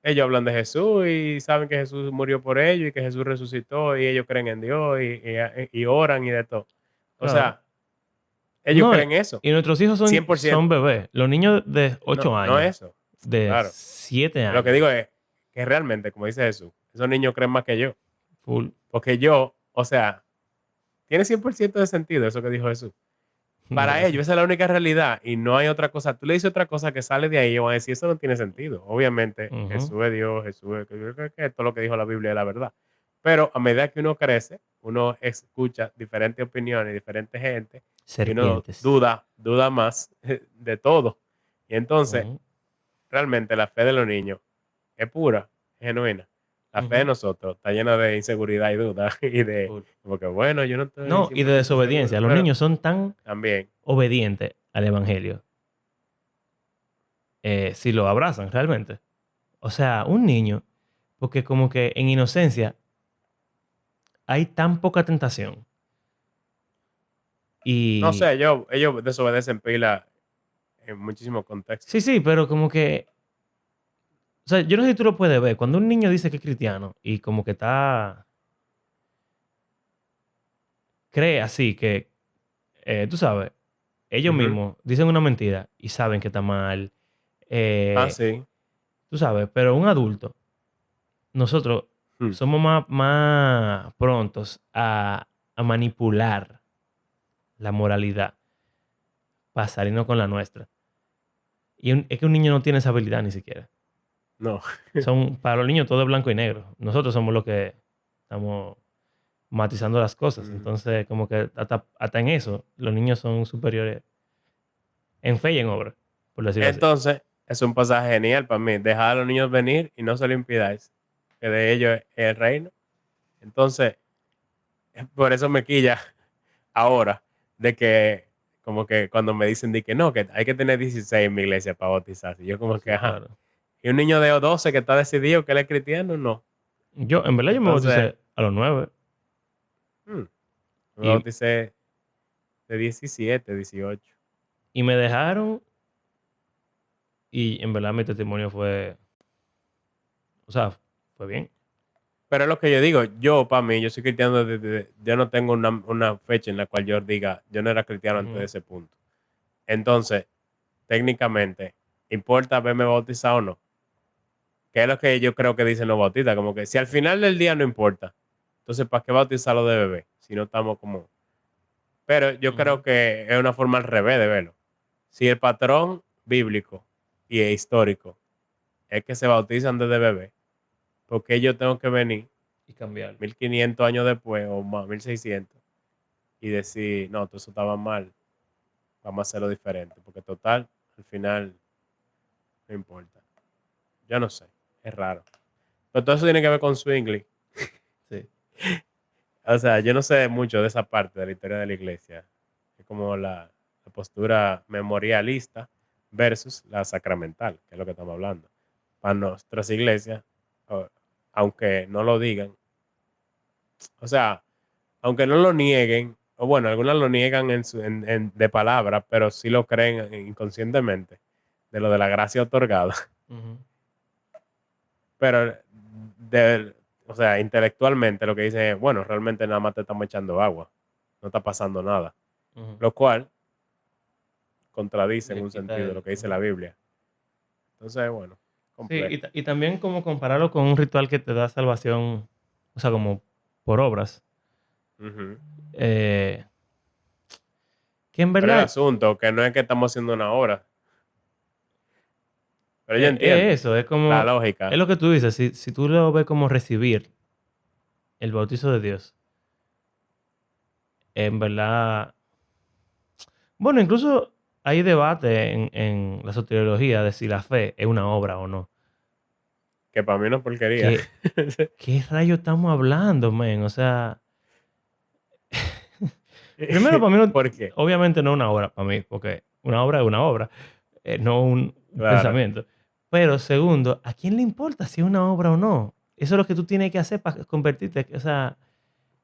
Speaker 2: ellos hablan de Jesús y saben que Jesús murió por ellos y que Jesús resucitó y ellos creen en Dios y oran y de todo. O
Speaker 1: Claro.
Speaker 2: sea, ellos
Speaker 1: No,
Speaker 2: creen eso,
Speaker 1: y nuestros hijos son,
Speaker 2: 100%.
Speaker 1: son bebés. Los niños de
Speaker 2: No,
Speaker 1: 8
Speaker 2: no
Speaker 1: años,
Speaker 2: eso,
Speaker 1: de
Speaker 2: claro.
Speaker 1: 7
Speaker 2: Lo que
Speaker 1: años,
Speaker 2: digo es que realmente, como dice Jesús, esos niños creen más que yo.
Speaker 1: full.
Speaker 2: Porque yo, o sea, tiene 100% de sentido eso que dijo Jesús. Para ellos
Speaker 1: Gracias.
Speaker 2: esa es la única realidad y no hay otra cosa. Tú le dices otra cosa que sale de ahí y van a decir, eso no tiene sentido. Obviamente,
Speaker 1: Ujú.
Speaker 2: Jesús es Dios, Jesús es que todo lo que dijo la Biblia es la verdad. Pero a medida que uno crece, uno escucha diferentes opiniones, diferentes gente y uno
Speaker 1: Serpientes.
Speaker 2: duda más de todo. Y entonces,
Speaker 1: Ujú,
Speaker 2: realmente la fe de los niños es pura, es genuina. La fe de
Speaker 1: ujú,
Speaker 2: nosotros está llena de inseguridad y duda y de
Speaker 1: full.
Speaker 2: como que bueno, yo no estoy
Speaker 1: No, y de
Speaker 2: 100% seguro.
Speaker 1: desobediencia. Los
Speaker 2: Bueno,
Speaker 1: niños son tan
Speaker 2: también.
Speaker 1: obedientes al evangelio si lo abrazan realmente. O sea, un niño, porque como que en inocencia hay tan poca tentación.
Speaker 2: No
Speaker 1: Y
Speaker 2: sé, ellos desobedecen pila en muchísimos contextos.
Speaker 1: sí, sí, pero como que, o sea, yo no sé si tú lo puedes ver. Cuando un niño dice que es cristiano y como que cree así, que, tú sabes, ellos
Speaker 2: Ujú.
Speaker 1: mismos dicen una mentira y saben que está mal.
Speaker 2: Ah,
Speaker 1: eh,
Speaker 2: sí.
Speaker 1: tú sabes, pero un adulto, nosotros
Speaker 2: Mm.
Speaker 1: somos más prontos a manipular la moralidad para salirnos con la nuestra. Y es que un niño no tiene esa habilidad ni siquiera.
Speaker 2: No.
Speaker 1: Para los niños todo es blanco y negro. Nosotros somos los que estamos matizando las cosas.
Speaker 2: Mm.
Speaker 1: Entonces, como que hasta en eso, los niños son superiores en fe y en obra, por decirlo así.
Speaker 2: Entonces, es un pasaje genial para mí. Dejad a los niños venir y no se lo impidáis, que de ellos es el reino. Entonces, por eso me quilla ahora de que, como que cuando me dicen de que no, que hay que tener 16 en mi iglesia para bautizarse. Yo como que,
Speaker 1: Sí,
Speaker 2: ajá.
Speaker 1: claro.
Speaker 2: Y un niño de 12 que está decidido que él es cristiano, no.
Speaker 1: En verdad, yo me
Speaker 2: Entonces,
Speaker 1: bauticé a los 9
Speaker 2: mm, me
Speaker 1: y,
Speaker 2: bauticé de 17, 18.
Speaker 1: y me dejaron y en verdad mi testimonio fue, o sea, fue bien.
Speaker 2: Pero es lo que yo digo, yo para mí, yo soy cristiano yo no tengo una fecha en la cual yo diga, yo no era cristiano antes de
Speaker 1: Ujú,
Speaker 2: ese punto. Entonces, técnicamente, ¿importa haberme bautizado o no? Que es lo que yo creo que dicen los bautistas, como que si al final del día no importa, entonces ¿para qué bautizarlo de bebé? Si no estamos como... Pero yo creo
Speaker 1: ujú,
Speaker 2: que es una forma al revés de verlo. Si el patrón bíblico y histórico es que se bautizan desde bebé, porque yo tengo que venir
Speaker 1: y cambiar.
Speaker 2: 1500 años después o más, 1600 y decir, no, todo eso estaba mal, vamos a hacerlo diferente, porque total, al final, no importa. Yo no sé, es raro. Pero todo eso tiene que ver con Zwingli.
Speaker 1: Sí.
Speaker 2: O sea, yo no sé mucho de esa parte de la historia de la iglesia. Es como la postura memorialista versus la sacramental, que es lo que estamos hablando. para nuestras iglesias, o- aunque no lo digan. O sea, aunque no lo nieguen, o bueno, algunas lo niegan de palabra, pero sí lo creen inconscientemente, de lo de la gracia otorgada.
Speaker 1: Ujú,
Speaker 2: Pero, o sea, intelectualmente lo que dicen es, bueno, realmente nada más te estamos echando agua, no está pasando nada.
Speaker 1: ujú.
Speaker 2: Lo cual contradice en
Speaker 1: Le
Speaker 2: un
Speaker 1: quita
Speaker 2: sentido lo
Speaker 1: el...
Speaker 2: que dice la
Speaker 1: ujú.
Speaker 2: Biblia. Entonces, bueno,
Speaker 1: Sí,
Speaker 2: complejo.
Speaker 1: y también como compararlo con un ritual que te da salvación, o sea, como por obras.
Speaker 2: Ujú.
Speaker 1: eh, que en
Speaker 2: Pero el
Speaker 1: verdad
Speaker 2: asunto, que no es que estamos haciendo una obra, pero yo entiendo
Speaker 1: es eso, es
Speaker 2: la
Speaker 1: como, es
Speaker 2: lógica.
Speaker 1: lo que tú dices, si tú lo ves como recibir el bautizo de Dios, en verdad, bueno, incluso hay debate en la soteriología de si la fe es una obra o no.
Speaker 2: Que para mí no es porquería.
Speaker 1: ¿Qué, qué rayo estamos hablando, men? O sea, primero para mí,
Speaker 2: ¿Por qué?
Speaker 1: obviamente no una obra para mí, porque una obra es una obra, no un
Speaker 2: Claro.
Speaker 1: pensamiento. Pero segundo, ¿a quién le importa si es una obra o no? Eso es lo que tú tienes que hacer para convertirte. O sea,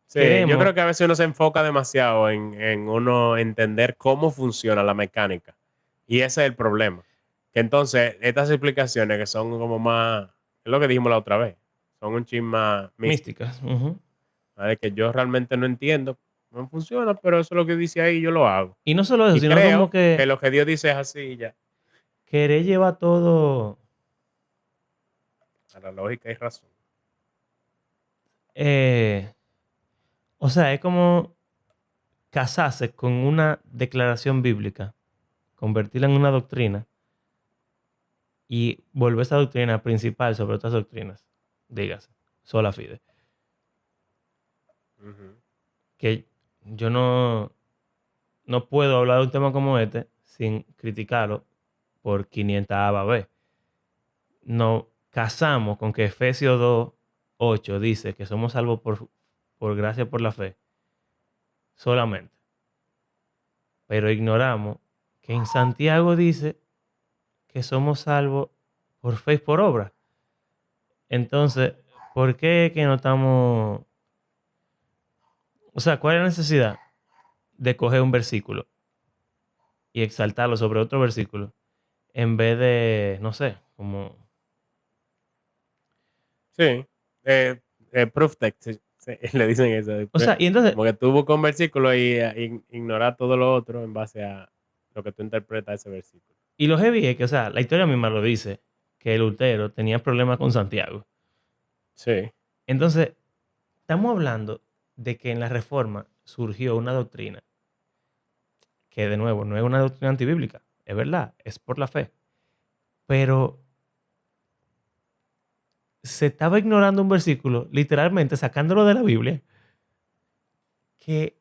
Speaker 2: Sí, yo
Speaker 1: queremos.
Speaker 2: creo que a veces uno se enfoca demasiado en uno entender cómo funciona la mecánica. Y ese es el problema. Que entonces, estas explicaciones que son como más, es lo que dijimos la otra vez, son un chisme más místicas.
Speaker 1: Místicas. Ujú.
Speaker 2: ¿Vale? Que yo realmente no entiendo cómo funciona, pero eso es lo que dice ahí, yo lo hago.
Speaker 1: Y no solo eso,
Speaker 2: Y
Speaker 1: sino como
Speaker 2: creo que
Speaker 1: que
Speaker 2: lo que Dios dice es así y ya.
Speaker 1: querer llevar todo.
Speaker 2: A la lógica y razón.
Speaker 1: eh, o sea, es como casarse con una declaración bíblica, convertirla en una doctrina y volver esa doctrina principal sobre otras doctrinas. Dígase, sola fide.
Speaker 2: Ujú.
Speaker 1: Que yo no puedo hablar de un tema como este sin criticarlo por 500ª vez. Nos casamos con que Efesios 2:8 dice que somos salvos por gracia por la fe solamente. Pero ignoramos que en Santiago dice que somos salvos por fe y por obra. Entonces, ¿por qué que no estamos... O sea, ¿cuál es la necesidad de coger un versículo y exaltarlo sobre otro versículo en vez de, no sé, como...
Speaker 2: Sí. Proof text, sí, sí, le dicen eso
Speaker 1: O
Speaker 2: después.
Speaker 1: sea, y entonces,
Speaker 2: Como que tú buscas un versículo y ignorar todo lo otro en base a lo que tú interpretas ese versículo.
Speaker 1: y lo heavy es que, o sea, la historia misma lo dice, que Lutero tenía problemas con Santiago.
Speaker 2: Sí.
Speaker 1: Entonces, estamos hablando de que en la Reforma surgió una doctrina que, de nuevo, no es una doctrina antibíblica, es verdad, es por la fe. Pero se estaba ignorando un versículo, literalmente sacándolo de la Biblia, que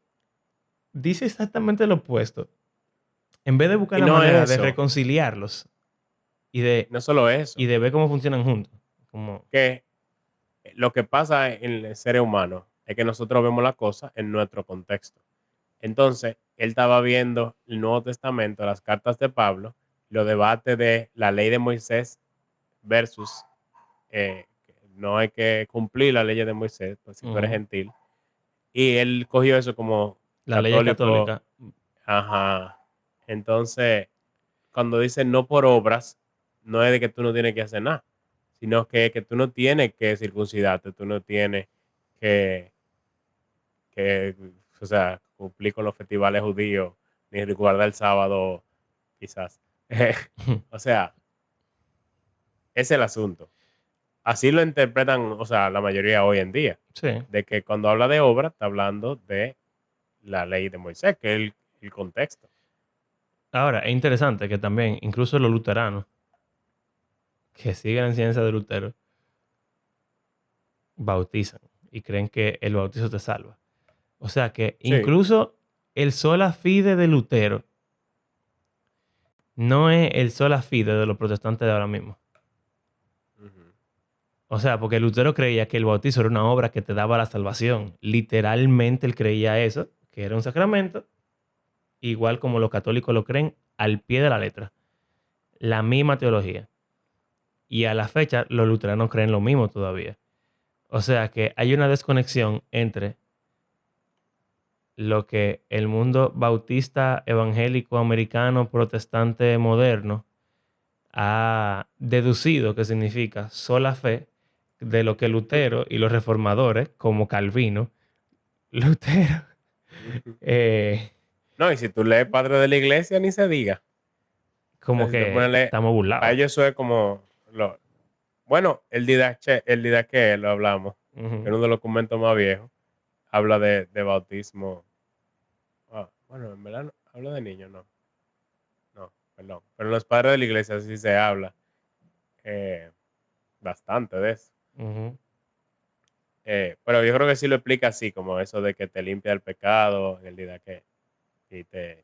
Speaker 1: dice exactamente lo opuesto. En vez de buscar
Speaker 2: Y
Speaker 1: la
Speaker 2: no
Speaker 1: manera de
Speaker 2: eso,
Speaker 1: reconciliarlos y de,
Speaker 2: no solo
Speaker 1: y
Speaker 2: eso,
Speaker 1: de ver cómo funcionan juntos. Como,
Speaker 2: que lo que pasa en el ser humano es que nosotros vemos la cosa en nuestro contexto. Entonces, él estaba viendo el Nuevo Testamento, las cartas de Pablo, los debates de la ley de Moisés versus que no hay que cumplir la ley de Moisés, pues si tú eres
Speaker 1: ujú,
Speaker 2: gentil. Y él cogió eso como
Speaker 1: la ley es
Speaker 2: católico.
Speaker 1: católica.
Speaker 2: Ajá. Entonces, cuando dice no por obras, no es de que tú no tienes que hacer nada, sino que tú no tienes que circuncidarte, tú no tienes que, que, o sea, cumplir con los festivales judíos, ni guardar el sábado, quizás. O sea, ese es el asunto. Así lo interpretan, o sea, la mayoría hoy en día,
Speaker 1: Sí.
Speaker 2: de que cuando habla de obra, está hablando de la ley de Moisés, que es el contexto.
Speaker 1: Ahora, es interesante que también, incluso los luteranos, que siguen la enseñanza de Lutero, bautizan y creen que el bautizo te salva. O sea que
Speaker 2: Sí.
Speaker 1: incluso el sola fide de Lutero no es el sola fide de los protestantes de ahora mismo.
Speaker 2: Ujú.
Speaker 1: O sea, porque Lutero creía que el bautizo era una obra que te daba la salvación. Literalmente él creía eso, que era un sacramento, igual como los católicos lo creen, al pie de la letra. La misma teología. Y a la fecha, los luteranos creen lo mismo todavía. O sea que hay una desconexión entre lo que el mundo bautista, evangélico, americano, protestante, moderno ha deducido que significa sola fe, de lo que Lutero y los reformadores, como Calvino, Lutero, eh,
Speaker 2: No, y si tú lees Padre de la Iglesia, ni se diga. O sea,
Speaker 1: como
Speaker 2: si te pones a
Speaker 1: que
Speaker 2: leer,
Speaker 1: estamos
Speaker 2: para
Speaker 1: burlados.
Speaker 2: ellos eso es como... bueno, el Didache lo hablamos, que
Speaker 1: Ujú,
Speaker 2: es uno de los documentos más viejos. Habla de bautismo. Bueno, en verdad habla de niños, no. No, perdón. Pero en los padres de la iglesia sí se habla eh, bastante de eso.
Speaker 1: ujú.
Speaker 2: Pero yo creo que sí lo explica así, como eso de que te limpia el pecado en el día que y te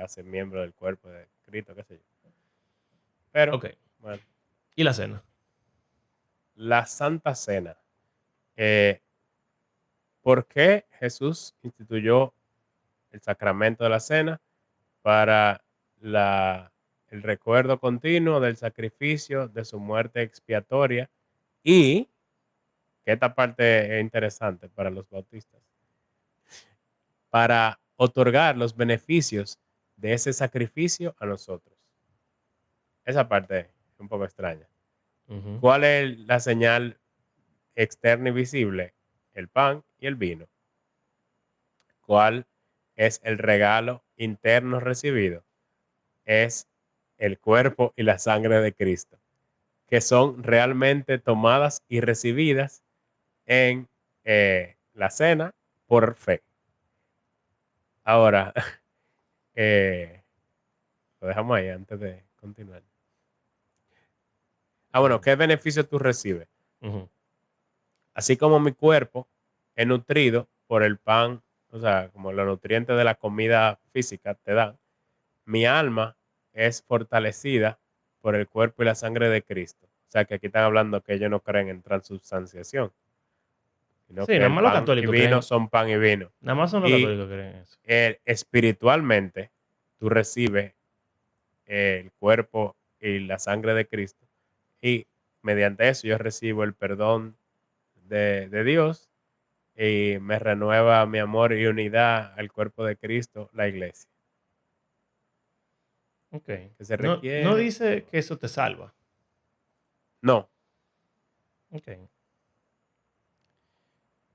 Speaker 2: hace miembro del cuerpo de Cristo, qué sé yo. Pero,
Speaker 1: Ok.
Speaker 2: bueno,
Speaker 1: ¿Y la cena?
Speaker 2: la Santa Cena. Eh, ¿Por qué Jesús instituyó el sacramento de la cena? Para el recuerdo continuo del sacrificio de su muerte expiatoria y, que esta parte es interesante para los bautistas, para otorgar los beneficios de ese sacrificio a nosotros. Esa parte es un poco extraña.
Speaker 1: Ujú.
Speaker 2: ¿Cuál es la señal externa y visible? El pan y el vino. ¿Cuál es el regalo interno recibido? Es el cuerpo y la sangre de Cristo, que son realmente tomadas y recibidas en la cena por fe. Ahora, eh, lo dejamos ahí antes de continuar. Bueno,
Speaker 1: Ujú,
Speaker 2: ¿qué beneficio tú recibes?
Speaker 1: ujú.
Speaker 2: Así como mi cuerpo es nutrido por el pan, o sea, como los nutrientes de la comida física te dan, mi alma es fortalecida por el cuerpo y la sangre de Cristo. O sea, que aquí están hablando que ellos no creen en transubstanciación, sino
Speaker 1: Sí,
Speaker 2: que
Speaker 1: nada
Speaker 2: el
Speaker 1: más los
Speaker 2: pan y
Speaker 1: católicos
Speaker 2: vino
Speaker 1: creen,
Speaker 2: son pan y vino.
Speaker 1: nada más son los
Speaker 2: Y
Speaker 1: católicos que creen eso.
Speaker 2: espiritualmente, tú recibes el cuerpo y la sangre de Cristo. Y mediante eso yo recibo el perdón de Dios y me renueva mi amor y unidad al cuerpo de Cristo, la iglesia.
Speaker 1: Ok.
Speaker 2: ¿Que se
Speaker 1: No, no
Speaker 2: requiere?
Speaker 1: dice que eso te salva.
Speaker 2: No,
Speaker 1: Ok.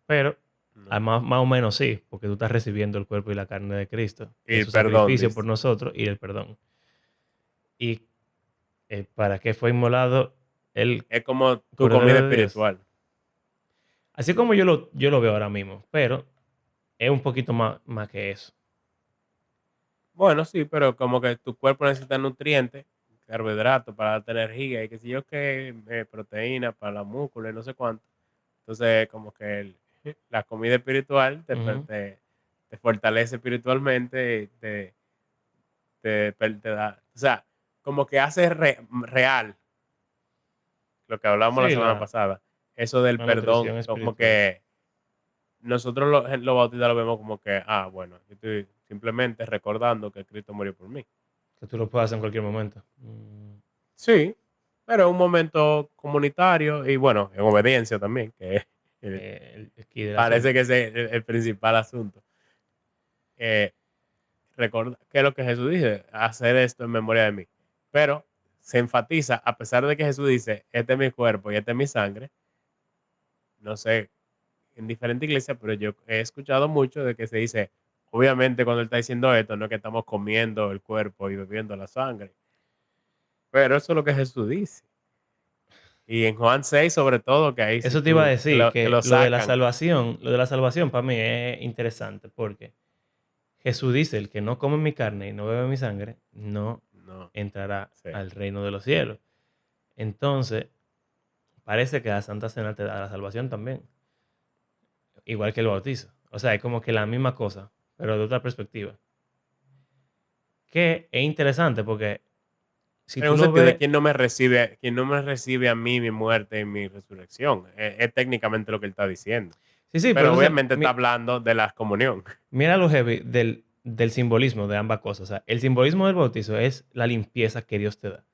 Speaker 1: Pero
Speaker 2: no.
Speaker 1: más o menos sí, porque tú estás recibiendo el cuerpo y la carne de Cristo,
Speaker 2: Y
Speaker 1: que es
Speaker 2: el
Speaker 1: su
Speaker 2: perdón,
Speaker 1: sacrificio por
Speaker 2: dice.
Speaker 1: nosotros y el perdón. ¿Y para qué fue inmolado el
Speaker 2: Es como tu comida
Speaker 1: Cordero de Dios?
Speaker 2: espiritual.
Speaker 1: Así como yo lo veo ahora mismo, pero es un poquito más que eso.
Speaker 2: Bueno, sí, pero como que tu cuerpo necesita nutrientes, carbohidratos para darte energía y qué sé yo qué, proteína para la músculo y no sé cuánto. Entonces, como que la comida espiritual
Speaker 1: Ujú.
Speaker 2: te fortalece espiritualmente, y te da, o sea, como que hace real lo que hablamos la
Speaker 1: Sí,
Speaker 2: semana pasada, eso del
Speaker 1: la
Speaker 2: perdón,
Speaker 1: nutrición
Speaker 2: como
Speaker 1: espiritual.
Speaker 2: que nosotros los bautistas lo vemos como que, bueno, yo estoy simplemente recordando que Cristo murió por mí.
Speaker 1: Que tú lo puedas hacer en cualquier momento.
Speaker 2: Sí, pero es un momento comunitario y bueno, en obediencia también, que eh,
Speaker 1: El key del
Speaker 2: parece
Speaker 1: asunto.
Speaker 2: que ese es el principal asunto. Eh, ¿Qué es lo que Jesús dice? Hacer esto en memoria de mí. Pero se enfatiza, a pesar de que Jesús dice, este es mi cuerpo y este es mi sangre, no sé, en diferentes iglesias, pero yo he escuchado mucho de que se dice, obviamente cuando él está diciendo esto, no es que estamos comiendo el cuerpo y bebiendo la sangre, pero eso es lo que Jesús dice. Y en Juan 6 sobre todo, que ahí sí
Speaker 1: Eso te iba a
Speaker 2: tú,
Speaker 1: decir,
Speaker 2: que
Speaker 1: que
Speaker 2: lo sacan.
Speaker 1: lo de la salvación para mí es interesante porque Jesús dice, el que no come mi carne y no bebe mi sangre, no
Speaker 2: No,
Speaker 1: entrará
Speaker 2: sí.
Speaker 1: al reino de los cielos. Entonces, parece que la Santa Cena te da la salvación también, igual que el bautizo. O sea, es como que la misma cosa, pero de otra perspectiva. Que es interesante porque si
Speaker 2: En
Speaker 1: tú
Speaker 2: un
Speaker 1: lo
Speaker 2: sentido de
Speaker 1: ves,
Speaker 2: quien no me recibe a mí mi muerte y mi resurrección. Es técnicamente lo que él está diciendo.
Speaker 1: sí, sí, pero
Speaker 2: Pero
Speaker 1: entonces
Speaker 2: obviamente está hablando de la comunión.
Speaker 1: mira lo heavy del simbolismo de ambas cosas. O sea, el simbolismo del bautizo es la limpieza que Dios te da.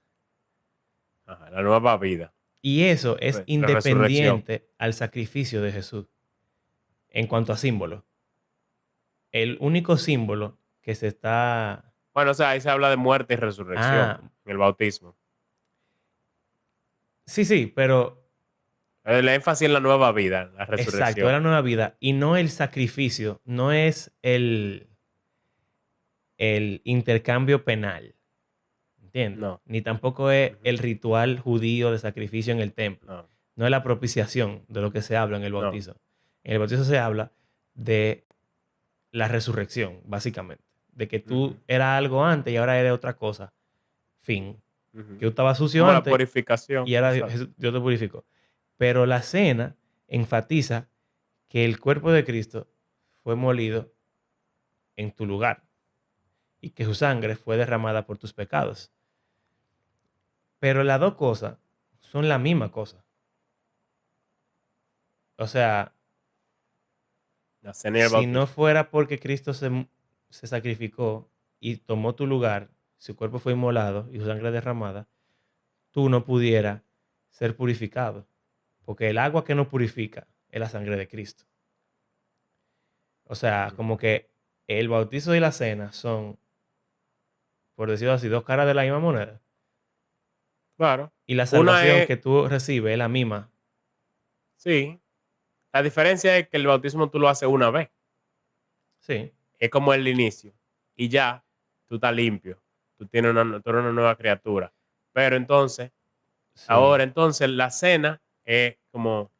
Speaker 2: Ajá, la nueva vida.
Speaker 1: Y eso es
Speaker 2: La resurrección.
Speaker 1: independiente al sacrificio de Jesús en cuanto a símbolo. El único símbolo que se está...
Speaker 2: Bueno, o sea, ahí se habla de muerte y resurrección
Speaker 1: Ah,
Speaker 2: en el bautismo.
Speaker 1: sí, sí, pero
Speaker 2: El énfasis en la nueva vida, la
Speaker 1: exacto, es
Speaker 2: resurrección.
Speaker 1: la nueva vida y no el sacrificio, no es el intercambio penal, ¿entiendes?
Speaker 2: No.
Speaker 1: Ni tampoco es
Speaker 2: Ujú.
Speaker 1: el ritual judío de sacrificio en el templo.
Speaker 2: No,
Speaker 1: No es la propiciación de lo que se habla en el
Speaker 2: no.
Speaker 1: bautizo. En el bautizo se habla de la resurrección, básicamente. De que
Speaker 2: Ujú,
Speaker 1: tú eras algo antes y ahora eres otra cosa. Fin.
Speaker 2: ujú.
Speaker 1: Que tú estabas sucio
Speaker 2: Como la
Speaker 1: antes
Speaker 2: purificación,
Speaker 1: y ahora
Speaker 2: exacto.
Speaker 1: Dios te purificó. Pero la cena enfatiza que el cuerpo de Cristo fue molido en tu lugar y que su sangre fue derramada por tus pecados. Pero las dos cosas son la misma cosa. O sea,
Speaker 2: La cena y el
Speaker 1: si no
Speaker 2: bautismo.
Speaker 1: fuera porque Cristo se sacrificó y tomó tu lugar, su cuerpo fue inmolado y su sangre derramada, tú no pudieras ser purificado. Porque el agua que nos purifica es la sangre de Cristo. O sea,
Speaker 2: Ujú.
Speaker 1: como que el bautizo y la cena son, por decirlo así, dos caras de la misma moneda.
Speaker 2: Claro.
Speaker 1: Y la
Speaker 2: Una
Speaker 1: salvación
Speaker 2: es,
Speaker 1: que tú recibes es la misma.
Speaker 2: sí. La diferencia es que el bautismo tú lo haces una vez.
Speaker 1: Sí,
Speaker 2: Es como el inicio. Y ya, tú estás limpio. Tú eres una nueva criatura. Pero entonces,
Speaker 1: sí.
Speaker 2: ahora entonces la cena es como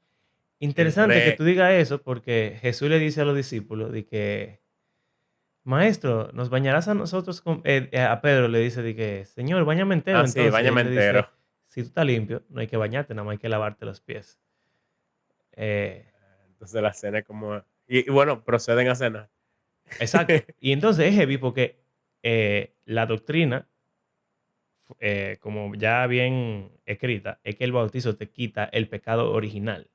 Speaker 2: el
Speaker 1: Interesante que tú
Speaker 2: re...
Speaker 1: digas eso porque Jesús le dice a los discípulos de que, Maestro, ¿nos bañarás a nosotros? A Pedro le dice de que, Señor, báñame entero.
Speaker 2: Ah, sí,
Speaker 1: Entonces
Speaker 2: báñame
Speaker 1: él le
Speaker 2: entero.
Speaker 1: dice, si tú estás limpio, no hay que bañarte, nada más hay que lavarte los pies. Eh,
Speaker 2: Entonces la cena es como... Y bueno, proceden a cenar.
Speaker 1: exacto. Y entonces es heavy porque la doctrina, como ya bien escrita, es que el bautizo te quita el pecado original.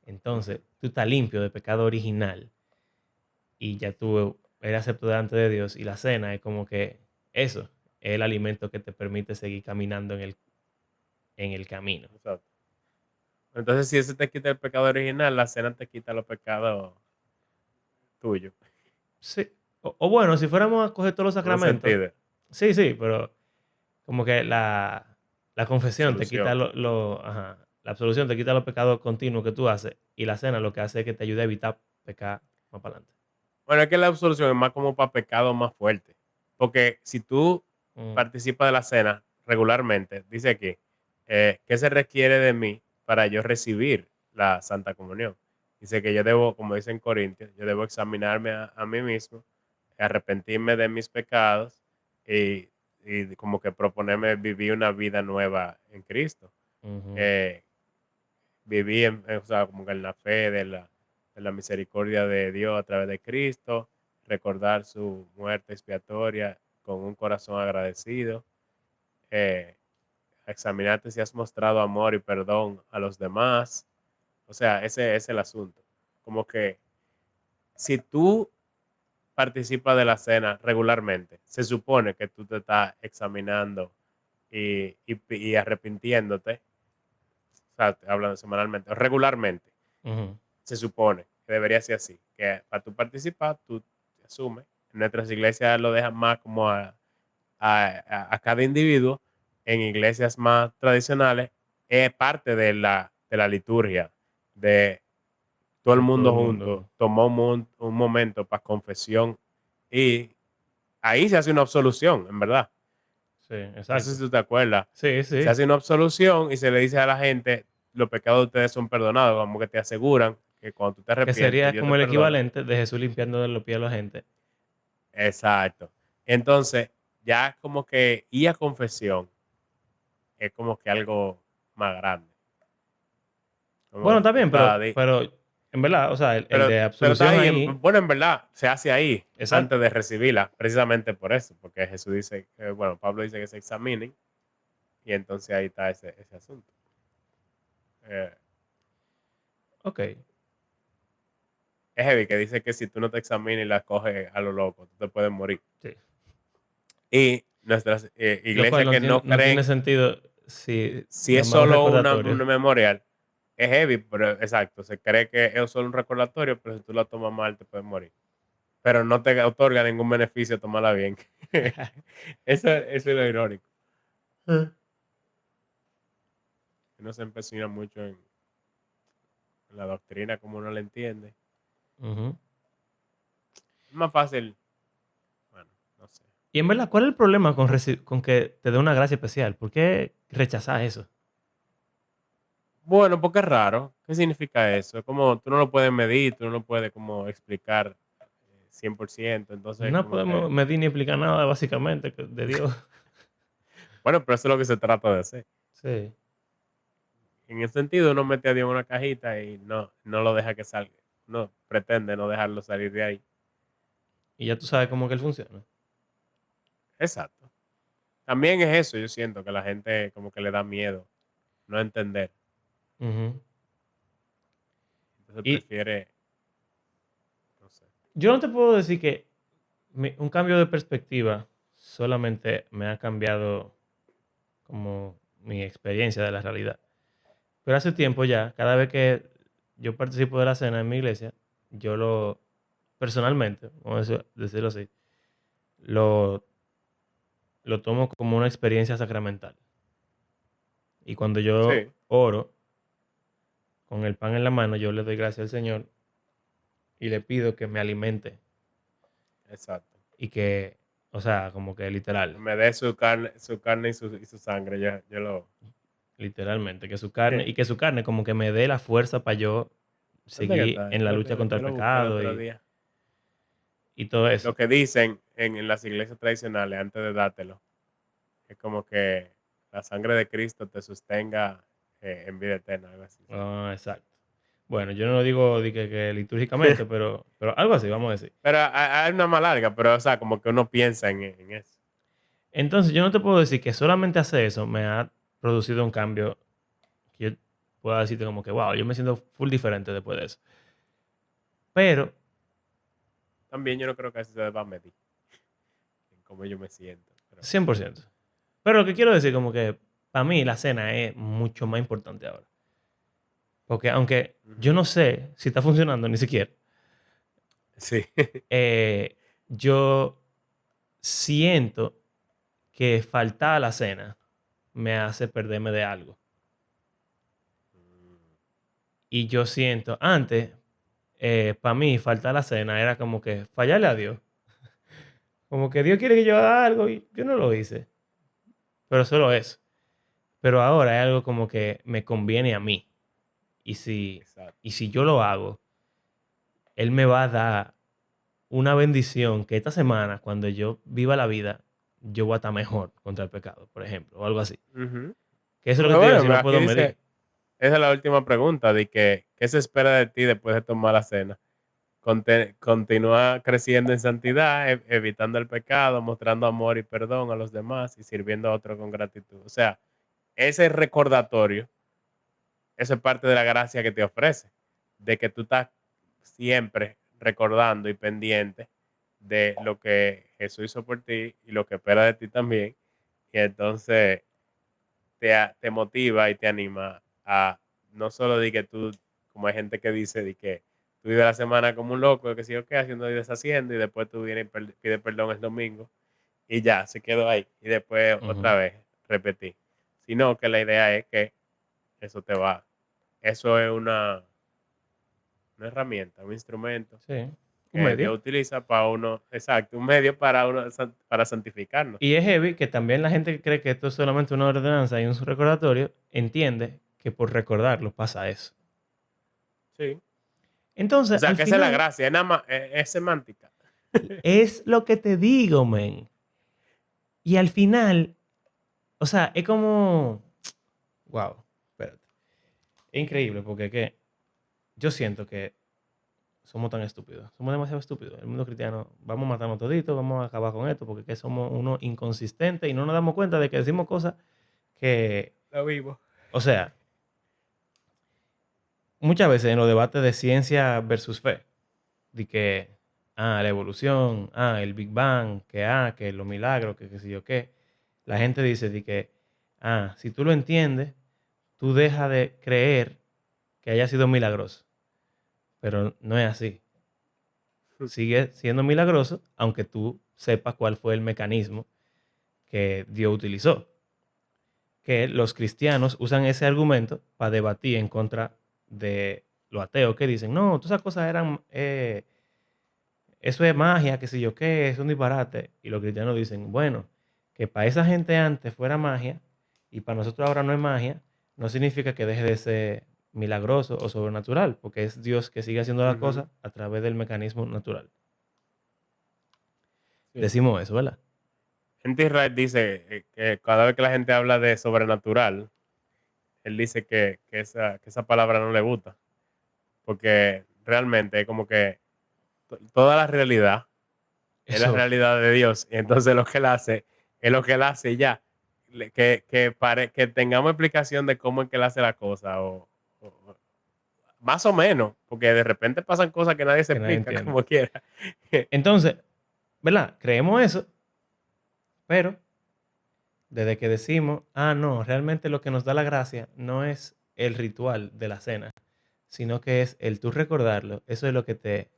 Speaker 1: Entonces,
Speaker 2: Ujú.
Speaker 1: tú estás limpio de pecado original y ya tú eres acepto delante de Dios. Y la cena es como que eso es el alimento que te permite seguir caminando en el camino.
Speaker 2: Exacto. Entonces, si ese te quita el pecado original, la cena te quita los pecados tuyos.
Speaker 1: Sí. O bueno, si fuéramos a coger todos los
Speaker 2: En un
Speaker 1: sacramentos,
Speaker 2: sentido.
Speaker 1: sí, sí, pero como que la confesión te quita
Speaker 2: Absolución.
Speaker 1: ajá, la absolución te quita los pecados continuos que tú haces y la cena lo que hace es que te ayude a evitar pecar más para adelante.
Speaker 2: Bueno, es que la absolución es más como para pecados más fuertes. Porque si tú
Speaker 1: Mm,
Speaker 2: participas de la cena regularmente, dice aquí, ¿qué se requiere de mí para yo recibir la Santa Comunión? Dice que yo debo, como dice en Corintios, yo debo examinarme a mí mismo, arrepentirme de mis pecados y, y como que proponerme vivir una vida nueva en Cristo.
Speaker 1: ujú,
Speaker 2: Eh, Vivir o sea, como que en la fe de la misericordia de Dios a través de Cristo, recordar su muerte expiatoria con un corazón agradecido, eh, examinarte si has mostrado amor y perdón a los demás. O sea, ese es el asunto. Como que si tú participas de la cena regularmente, se supone que tú te estás examinando y arrepintiéndote, o sea, hablando semanalmente, o regularmente.
Speaker 1: ujú.
Speaker 2: Se supone que debería ser así, que para tú participar, tú te asumes. En nuestras iglesias lo dejan más como a cada individuo. En iglesias más tradicionales es parte de la liturgia, de todo el
Speaker 1: De todo
Speaker 2: mundo
Speaker 1: el
Speaker 2: junto,
Speaker 1: mundo.
Speaker 2: tomó un momento para confesión y ahí se hace una absolución, en verdad.
Speaker 1: Sí,
Speaker 2: No sé si
Speaker 1: exacto.
Speaker 2: tú te acuerdas.
Speaker 1: Sí,
Speaker 2: Se
Speaker 1: sí.
Speaker 2: hace una absolución y se le dice a la gente, los pecados de ustedes son perdonados, como que te aseguran que cuando tú te
Speaker 1: Que
Speaker 2: arrepientes,
Speaker 1: sería
Speaker 2: Dios te
Speaker 1: como el
Speaker 2: perdona.
Speaker 1: equivalente de Jesús limpiando de los pies a la gente.
Speaker 2: Exacto. Entonces, ya como que ir a confesión es como que algo más grande. Como
Speaker 1: Bueno, está
Speaker 2: tú
Speaker 1: bien,
Speaker 2: estás ahí.
Speaker 1: pero en verdad, o sea, el de
Speaker 2: Pero está
Speaker 1: absolución
Speaker 2: ahí,
Speaker 1: ahí,
Speaker 2: bueno, en verdad, se hace ahí antes
Speaker 1: exacto.
Speaker 2: de recibirla, precisamente por eso, porque Jesús dice, bueno, Pablo dice que se examinen y entonces ahí está ese asunto. Eh,
Speaker 1: Ok.
Speaker 2: es heavy que dice que si tú no te examinas y la coges a lo loco, tú te puedes morir.
Speaker 1: Sí.
Speaker 2: Y nuestras
Speaker 1: Lo cual
Speaker 2: iglesias que no
Speaker 1: no tiene
Speaker 2: creen,
Speaker 1: sentido. Sí,
Speaker 2: Si
Speaker 1: nada
Speaker 2: es
Speaker 1: más un
Speaker 2: solo
Speaker 1: recordatorio.
Speaker 2: un memorial, es heavy, pero exacto, se cree que es solo un recordatorio, pero si tú la tomas mal te puedes morir. Pero no te otorga ningún beneficio tomarla bien. Eso es lo irónico. Uno se empecina mucho en la doctrina como uno la entiende.
Speaker 1: Ujú.
Speaker 2: Es más fácil, bueno, no sé.
Speaker 1: Y en verdad, ¿cuál es el problema con que te dé una gracia especial? ¿Por qué rechazas eso?
Speaker 2: Bueno, porque es raro. ¿Qué significa eso? Es como tú no lo puedes medir, tú no lo puedes como explicar 100%. Entonces,
Speaker 1: No
Speaker 2: como
Speaker 1: podemos
Speaker 2: que,
Speaker 1: medir ni explicar nada, básicamente, de Dios.
Speaker 2: bueno, pero eso es lo que se trata de hacer.
Speaker 1: Sí.
Speaker 2: En ese sentido, uno mete a Dios en una cajita y no lo deja que salga. No, pretende no dejarlo salir de ahí.
Speaker 1: Y ya tú sabes cómo que él funciona.
Speaker 2: Exacto. También es eso, yo siento que la gente como que le da miedo no entender.
Speaker 1: Ujú.
Speaker 2: Entonces
Speaker 1: Y
Speaker 2: prefiere, no sé.
Speaker 1: yo no te puedo decir que un cambio de perspectiva solamente me ha cambiado como mi experiencia de la realidad. Pero hace tiempo ya, cada vez que yo participo de la cena en mi iglesia, yo personalmente, vamos a decirlo así, lo, lo tomo como una experiencia sacramental. Y cuando yo
Speaker 2: Sí,
Speaker 1: oro con el pan en la mano, yo le doy gracias al Señor y le pido que me alimente
Speaker 2: exacto.
Speaker 1: y que, o sea, como que
Speaker 2: Que
Speaker 1: literal,
Speaker 2: me dé su carne y su sangre. Yo lo...
Speaker 1: literalmente, que su carne, y que su carne como que me dé la fuerza para yo
Speaker 2: ¿Dónde que
Speaker 1: seguir
Speaker 2: está?
Speaker 1: en la lucha contra
Speaker 2: Yo
Speaker 1: el
Speaker 2: lo busqué el
Speaker 1: pecado
Speaker 2: otro día.
Speaker 1: y todo
Speaker 2: Lo
Speaker 1: eso.
Speaker 2: que dicen en las iglesias tradicionales antes de dártelo es como que la sangre de Cristo te sostenga en vida eterna, algo así.
Speaker 1: Ah, exacto. Bueno, yo no lo digo que litúrgicamente, pero algo así, vamos a decir.
Speaker 2: Pero hay una más larga, pero o sea, como que uno piensa en eso.
Speaker 1: Entonces, yo no te puedo decir que solamente hacer eso me ha producido un cambio que yo pueda decirte como que, wow, yo me siento full diferente después de eso. Pero,
Speaker 2: También yo no creo que así se deba medir en cómo yo me siento. Pero,
Speaker 1: 100%. Pero lo que quiero decir como que para mí la cena es mucho más importante ahora. Porque aunque yo
Speaker 2: ujú,
Speaker 1: no sé si está funcionando ni siquiera,
Speaker 2: sí.
Speaker 1: yo siento que faltar a la cena me hace perderme de algo.
Speaker 2: Mm,
Speaker 1: Y yo siento, antes, para mí, faltar a la cena era como que fallarle a Dios. Como que Dios quiere que yo haga algo y yo no lo hice. Pero solo eso. Pero ahora es algo como que me conviene a mí. Y si,
Speaker 2: exacto.
Speaker 1: y si yo lo hago, Él me va a dar una bendición que esta semana, cuando yo viva la vida, yo voy a estar mejor contra el pecado, por ejemplo, o algo así.
Speaker 2: Ujú.
Speaker 1: Que eso es lo que te digo,
Speaker 2: Bueno,
Speaker 1: si no
Speaker 2: aquí
Speaker 1: puedo
Speaker 2: dice,
Speaker 1: medir.
Speaker 2: esa es la última pregunta, de que, ¿qué se espera de ti después de tomar la cena? Continúa creciendo en santidad, evitando el pecado, mostrando amor y perdón a los demás y sirviendo a otros con gratitud. O sea, ese recordatorio, eso es parte de la gracia que te ofrece, de que tú estás siempre recordando y pendiente de lo que Jesús hizo por ti y lo que espera de ti también. Y entonces te motiva y te anima a no solo de que tú, como hay gente que dice, de que tú vives la semana como un loco, que sigo qué, haciendo y deshaciendo, y después tú vienes y pides perdón el domingo, y ya, se quedó ahí, y después
Speaker 1: Ujú.
Speaker 2: otra vez repetir. Sino que la idea es que eso te va, eso es una herramienta, un instrumento
Speaker 1: Sí, un
Speaker 2: que
Speaker 1: medio.
Speaker 2: Dios utiliza para uno, exacto, un medio para uno, para santificarnos.
Speaker 1: Y es heavy que también la gente que cree que esto es solamente una ordenanza y un recordatorio, entiende que por recordarlo pasa eso.
Speaker 2: Sí. O
Speaker 1: Entonces,
Speaker 2: sea,
Speaker 1: al
Speaker 2: que esa es la
Speaker 1: final,
Speaker 2: gracia, es nada más, es semántica.
Speaker 1: es lo que te digo, men. Y al final, o sea, es como, wow, espérate. Es increíble porque que yo siento que somos tan estúpidos. Somos demasiado estúpidos. El mundo cristiano, vamos a matarnos toditos, vamos a acabar con esto porque que somos unos inconsistentes y no nos damos cuenta de que decimos cosas que,
Speaker 2: Lo vivo.
Speaker 1: o sea, muchas veces en los debates de ciencia versus fe, de que, la evolución, el Big Bang, que los milagros, que qué sé yo qué, la gente dice de que, si tú lo entiendes, tú dejas de creer que haya sido milagroso. Pero no es así. Sigue siendo milagroso, aunque tú sepas cuál fue el mecanismo que Dios utilizó. Que los cristianos usan ese argumento para debatir en contra de los ateos que dicen, no, todas esas cosas eran, eso es magia, qué sé yo qué, es un disparate. Y los cristianos dicen, bueno, que para esa gente antes fuera magia y para nosotros ahora no es magia, no significa que deje de ser milagroso o sobrenatural, porque es Dios que sigue haciendo la
Speaker 2: Ujú,
Speaker 1: cosa a través del mecanismo natural.
Speaker 2: sí.
Speaker 1: Decimos eso, ¿verdad?
Speaker 2: Gente Israel dice que cada vez que la gente habla de sobrenatural, él dice que esa palabra no le gusta, porque realmente es como que toda la realidad es la
Speaker 1: Eso,
Speaker 2: realidad de Dios, y entonces lo que él hace es lo que él hace y ya. Que tengamos explicación de cómo es que él hace la cosa, o más o menos, porque de repente pasan cosas que nadie se
Speaker 1: que nadie
Speaker 2: explica
Speaker 1: entiende.
Speaker 2: como quiera.
Speaker 1: Entonces, ¿verdad? Creemos eso, pero desde que decimos, no, realmente lo que nos da la gracia no es el ritual de la cena, sino que es el tú recordarlo, eso es lo que te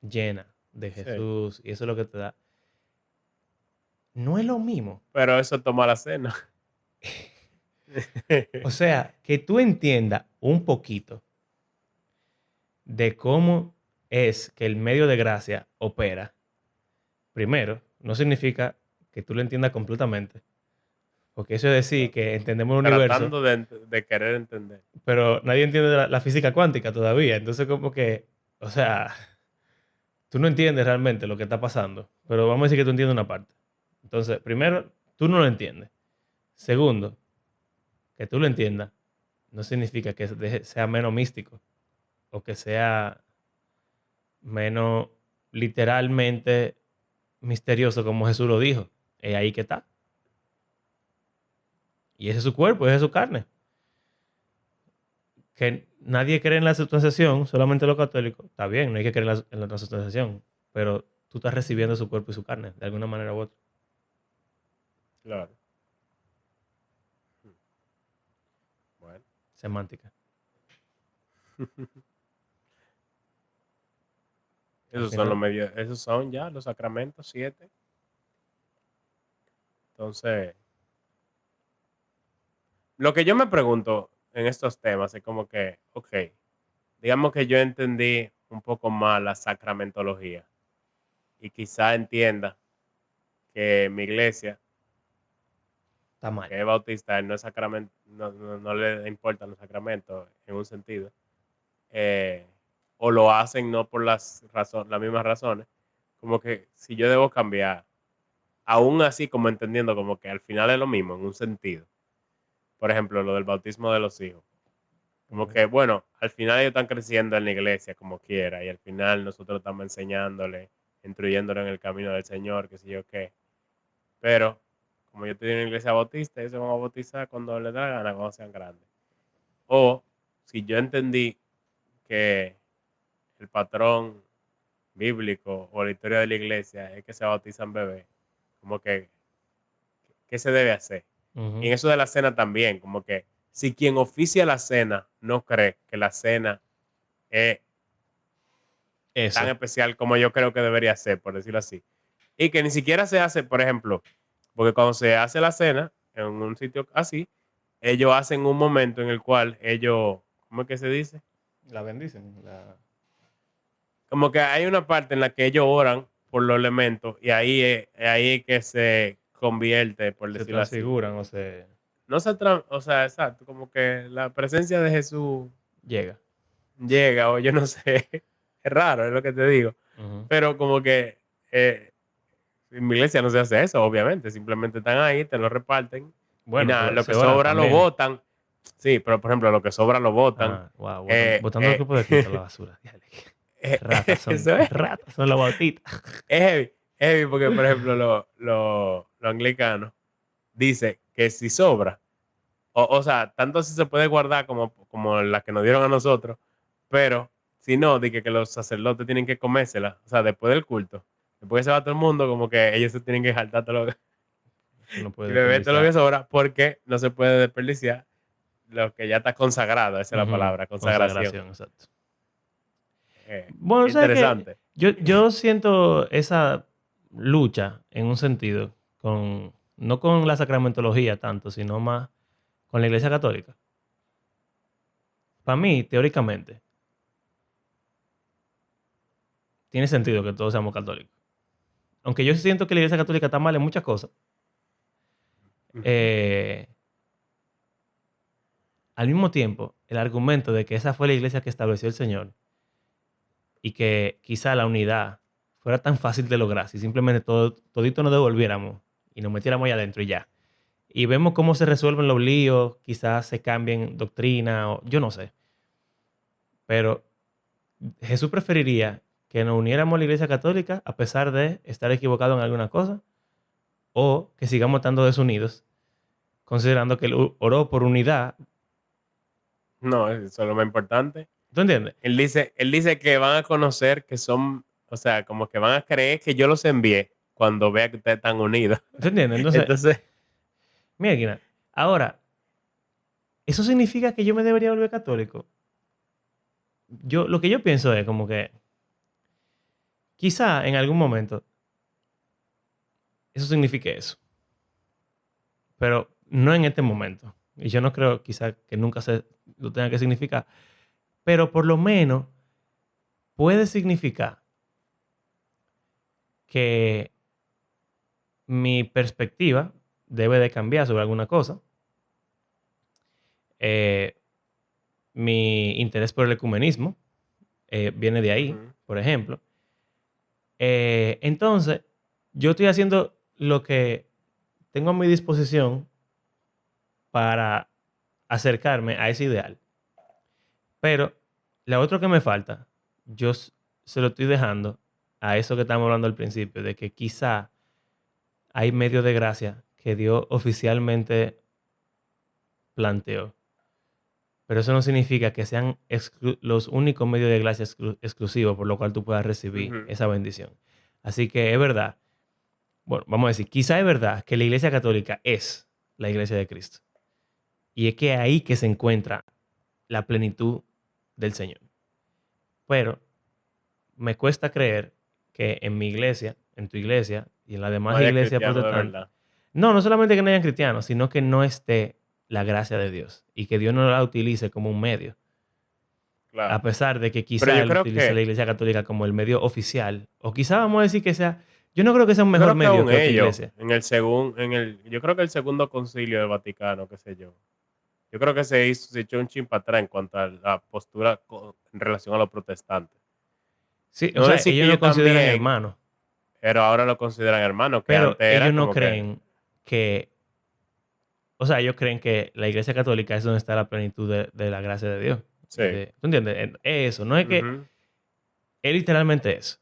Speaker 1: llena de
Speaker 2: Sí,
Speaker 1: Jesús y eso es lo que te da. No es lo mismo.
Speaker 2: pero eso toma la cena.
Speaker 1: O sea, que tú entiendas un poquito de cómo es que el medio de gracia opera, primero, no significa que tú lo entiendas completamente, porque eso es decir
Speaker 2: Claro.
Speaker 1: que entendemos el universo,
Speaker 2: Tratando de querer entender.
Speaker 1: pero nadie entiende la física cuántica todavía. Entonces, como que, o sea, tú no entiendes realmente lo que está pasando, pero vamos a decir que tú entiendes una parte. Entonces, primero, tú no lo entiendes. Segundo, que tú lo entiendas no significa que sea menos místico o que sea menos literalmente misterioso como Jesús lo dijo. Es ahí que está. Y ese es su cuerpo, esa es su carne. Que nadie cree en la sustanciación, solamente los católicos. Está bien, no hay que creer en la transubstanciación, pero tú estás recibiendo su cuerpo y su carne, de alguna manera u otra.
Speaker 2: Claro. Bueno.
Speaker 1: Semántica. Al
Speaker 2: Esos son los
Speaker 1: final,
Speaker 2: medios, esos son ya los sacramentos, 7. Entonces, lo que yo me pregunto en estos temas es como que, ok, digamos que yo entendí un poco más la sacramentología y quizá entienda que mi iglesia,
Speaker 1: está mal.
Speaker 2: que es bautista, él no es sacramento, no le importan los sacramentos en un sentido, eh, o lo hacen no por las mismas razones, como que si yo debo cambiar, aún así como entendiendo como que al final es lo mismo en un sentido. Por ejemplo, lo del bautismo de los hijos. Como
Speaker 1: Ujú.
Speaker 2: que, bueno, al final ellos están creciendo en la iglesia como quiera y al final nosotros estamos enseñándole, instruyéndole en el camino del Señor, qué sé yo qué. Pero, como yo estoy en una iglesia bautista, ellos se van a bautizar cuando les dé la gana, cuando sean grandes. O, si yo entendí que el patrón bíblico o la historia de la iglesia es que se bautizan bebés, como que, ¿qué se debe hacer? Y
Speaker 1: Ujú.
Speaker 2: en eso de la cena también, como que si quien oficia la cena no cree que la cena es tan
Speaker 1: Eso.
Speaker 2: especial como yo creo que debería ser, por decirlo así. Y que ni siquiera se hace, por ejemplo, porque cuando se hace la cena en un sitio así, ellos hacen un momento en el cual ellos, ¿cómo es que se dice?
Speaker 1: La bendicen. La...
Speaker 2: Como que hay una parte en la que ellos oran por los elementos y ahí es que se convierte, por
Speaker 1: Se
Speaker 2: decirlo así.
Speaker 1: transfiguran o se
Speaker 2: No o sea, exacto, como que la presencia de Jesús
Speaker 1: llega.
Speaker 2: llega o yo no sé, es raro, es lo que te digo,
Speaker 1: Ujú.
Speaker 2: pero como que en mi iglesia no se hace eso, obviamente, simplemente están ahí, te lo reparten y
Speaker 1: Bueno,
Speaker 2: nada,
Speaker 1: pero
Speaker 2: lo que
Speaker 1: se ora
Speaker 2: sobra lo
Speaker 1: también.
Speaker 2: botan, sí, pero por ejemplo, lo que sobra lo botan,
Speaker 1: Wow,
Speaker 2: eh,
Speaker 1: botando el
Speaker 2: eh,
Speaker 1: cuerpo de Cristo a la basura. Diale.
Speaker 2: eso
Speaker 1: Ratas son los bautistas.
Speaker 2: es heavy porque, por ejemplo, lo anglicanos dice que si sobra, o sea, tanto si se puede guardar como la que nos dieron a nosotros, pero si no, dije que los sacerdotes tienen que comérsela, o sea, después del culto, después que se va todo el mundo, como que ellos se tienen que jaltar todo lo que...
Speaker 1: Eso no
Speaker 2: Y
Speaker 1: puede
Speaker 2: beber todo lo que
Speaker 1: desperdiciar.
Speaker 2: sobra porque no se puede desperdiciar lo que ya está consagrado. Esa es la
Speaker 1: Ujú.
Speaker 2: palabra, consagración.
Speaker 1: Consagración, exacto.
Speaker 2: Eh,
Speaker 1: Bueno, sabes que
Speaker 2: interesante.
Speaker 1: yo siento esa lucha en un sentido, no con la sacramentología tanto, sino más con la Iglesia Católica. Para mí, teóricamente, tiene sentido que todos seamos católicos. Aunque yo siento que la Iglesia Católica está mal en muchas cosas,
Speaker 2: Ujú.
Speaker 1: eh, al mismo tiempo, el argumento de que esa fue la iglesia que estableció el Señor y que quizá la unidad fuera tan fácil de lograr si simplemente todito nos devolviéramos y nos metiéramos allá adentro y ya. Y vemos cómo se resuelven los líos, quizás se cambien doctrina, o yo no sé. Pero Jesús preferiría que nos uniéramos a la iglesia católica a pesar de estar equivocados en alguna cosa, o que sigamos estando desunidos, considerando que él oró por unidad.
Speaker 2: No, eso es lo más importante.
Speaker 1: ¿Tú entiendes?
Speaker 2: Él dice que van a conocer que son, o sea, como que van a creer que yo los envié cuando vea que ustedes están unidos.
Speaker 1: ¿Tú entiendes? Entonces,
Speaker 2: Entonces,
Speaker 1: mira, Guina, ahora, ¿eso significa que yo me debería volver católico? Lo que yo pienso es como que quizá en algún momento eso signifique eso, pero no en este momento. Y yo no creo quizá que nunca se lo tenga que significar, pero por lo menos puede significar que mi perspectiva debe de cambiar sobre alguna cosa. Eh, Mi interés por el ecumenismo viene de ahí,
Speaker 2: ujú,
Speaker 1: por ejemplo. Entonces, yo estoy haciendo lo que tengo a mi disposición para acercarme a ese ideal. Pero la otra que me falta, se lo estoy dejando a eso que estamos hablando al principio, de que quizá hay medios de gracia que Dios oficialmente planteó. Pero eso no significa que sean los únicos medios de gracia exclusivos por lo cual tú puedas recibir
Speaker 2: ujú.
Speaker 1: esa bendición. Así que es verdad, bueno, vamos a decir, quizá es verdad que la Iglesia Católica es la Iglesia de Cristo. Y es que ahí que se encuentra la plenitud del Señor. Pero me cuesta creer que en mi iglesia, en tu iglesia y en las
Speaker 2: No
Speaker 1: demás
Speaker 2: haya
Speaker 1: iglesias
Speaker 2: cristiano de
Speaker 1: protestantes,
Speaker 2: verdad.
Speaker 1: no solamente que no hayan cristianos, sino que no esté la gracia de Dios y que Dios no la utilice como un medio. A
Speaker 2: Claro.
Speaker 1: pesar de que
Speaker 2: Pero
Speaker 1: quizá
Speaker 2: yo
Speaker 1: él
Speaker 2: creo
Speaker 1: utilice la
Speaker 2: que,
Speaker 1: iglesia católica como el medio oficial, o quizá vamos a decir que sea, yo no creo que sea un
Speaker 2: yo
Speaker 1: mejor
Speaker 2: creo que
Speaker 1: medio
Speaker 2: aún
Speaker 1: que otra
Speaker 2: ellos,
Speaker 1: iglesia.
Speaker 2: yo creo que el segundo concilio del Vaticano, qué sé yo creo que se echó un chin para atrás en cuanto a la postura en relación a los protestantes.
Speaker 1: Sí, o
Speaker 2: No
Speaker 1: sea,
Speaker 2: decir que
Speaker 1: ellos no
Speaker 2: ellos
Speaker 1: consideran
Speaker 2: también,
Speaker 1: hermanos,
Speaker 2: pero ahora lo consideran hermanos, que
Speaker 1: pero
Speaker 2: antes
Speaker 1: ellos
Speaker 2: era
Speaker 1: no
Speaker 2: como que,
Speaker 1: creen que, o sea, ellos creen que la iglesia católica es donde está la plenitud de la gracia de Dios.
Speaker 2: sí.
Speaker 1: ¿Tú entiendes? Eso, no es que
Speaker 2: Ujú,
Speaker 1: es literalmente eso.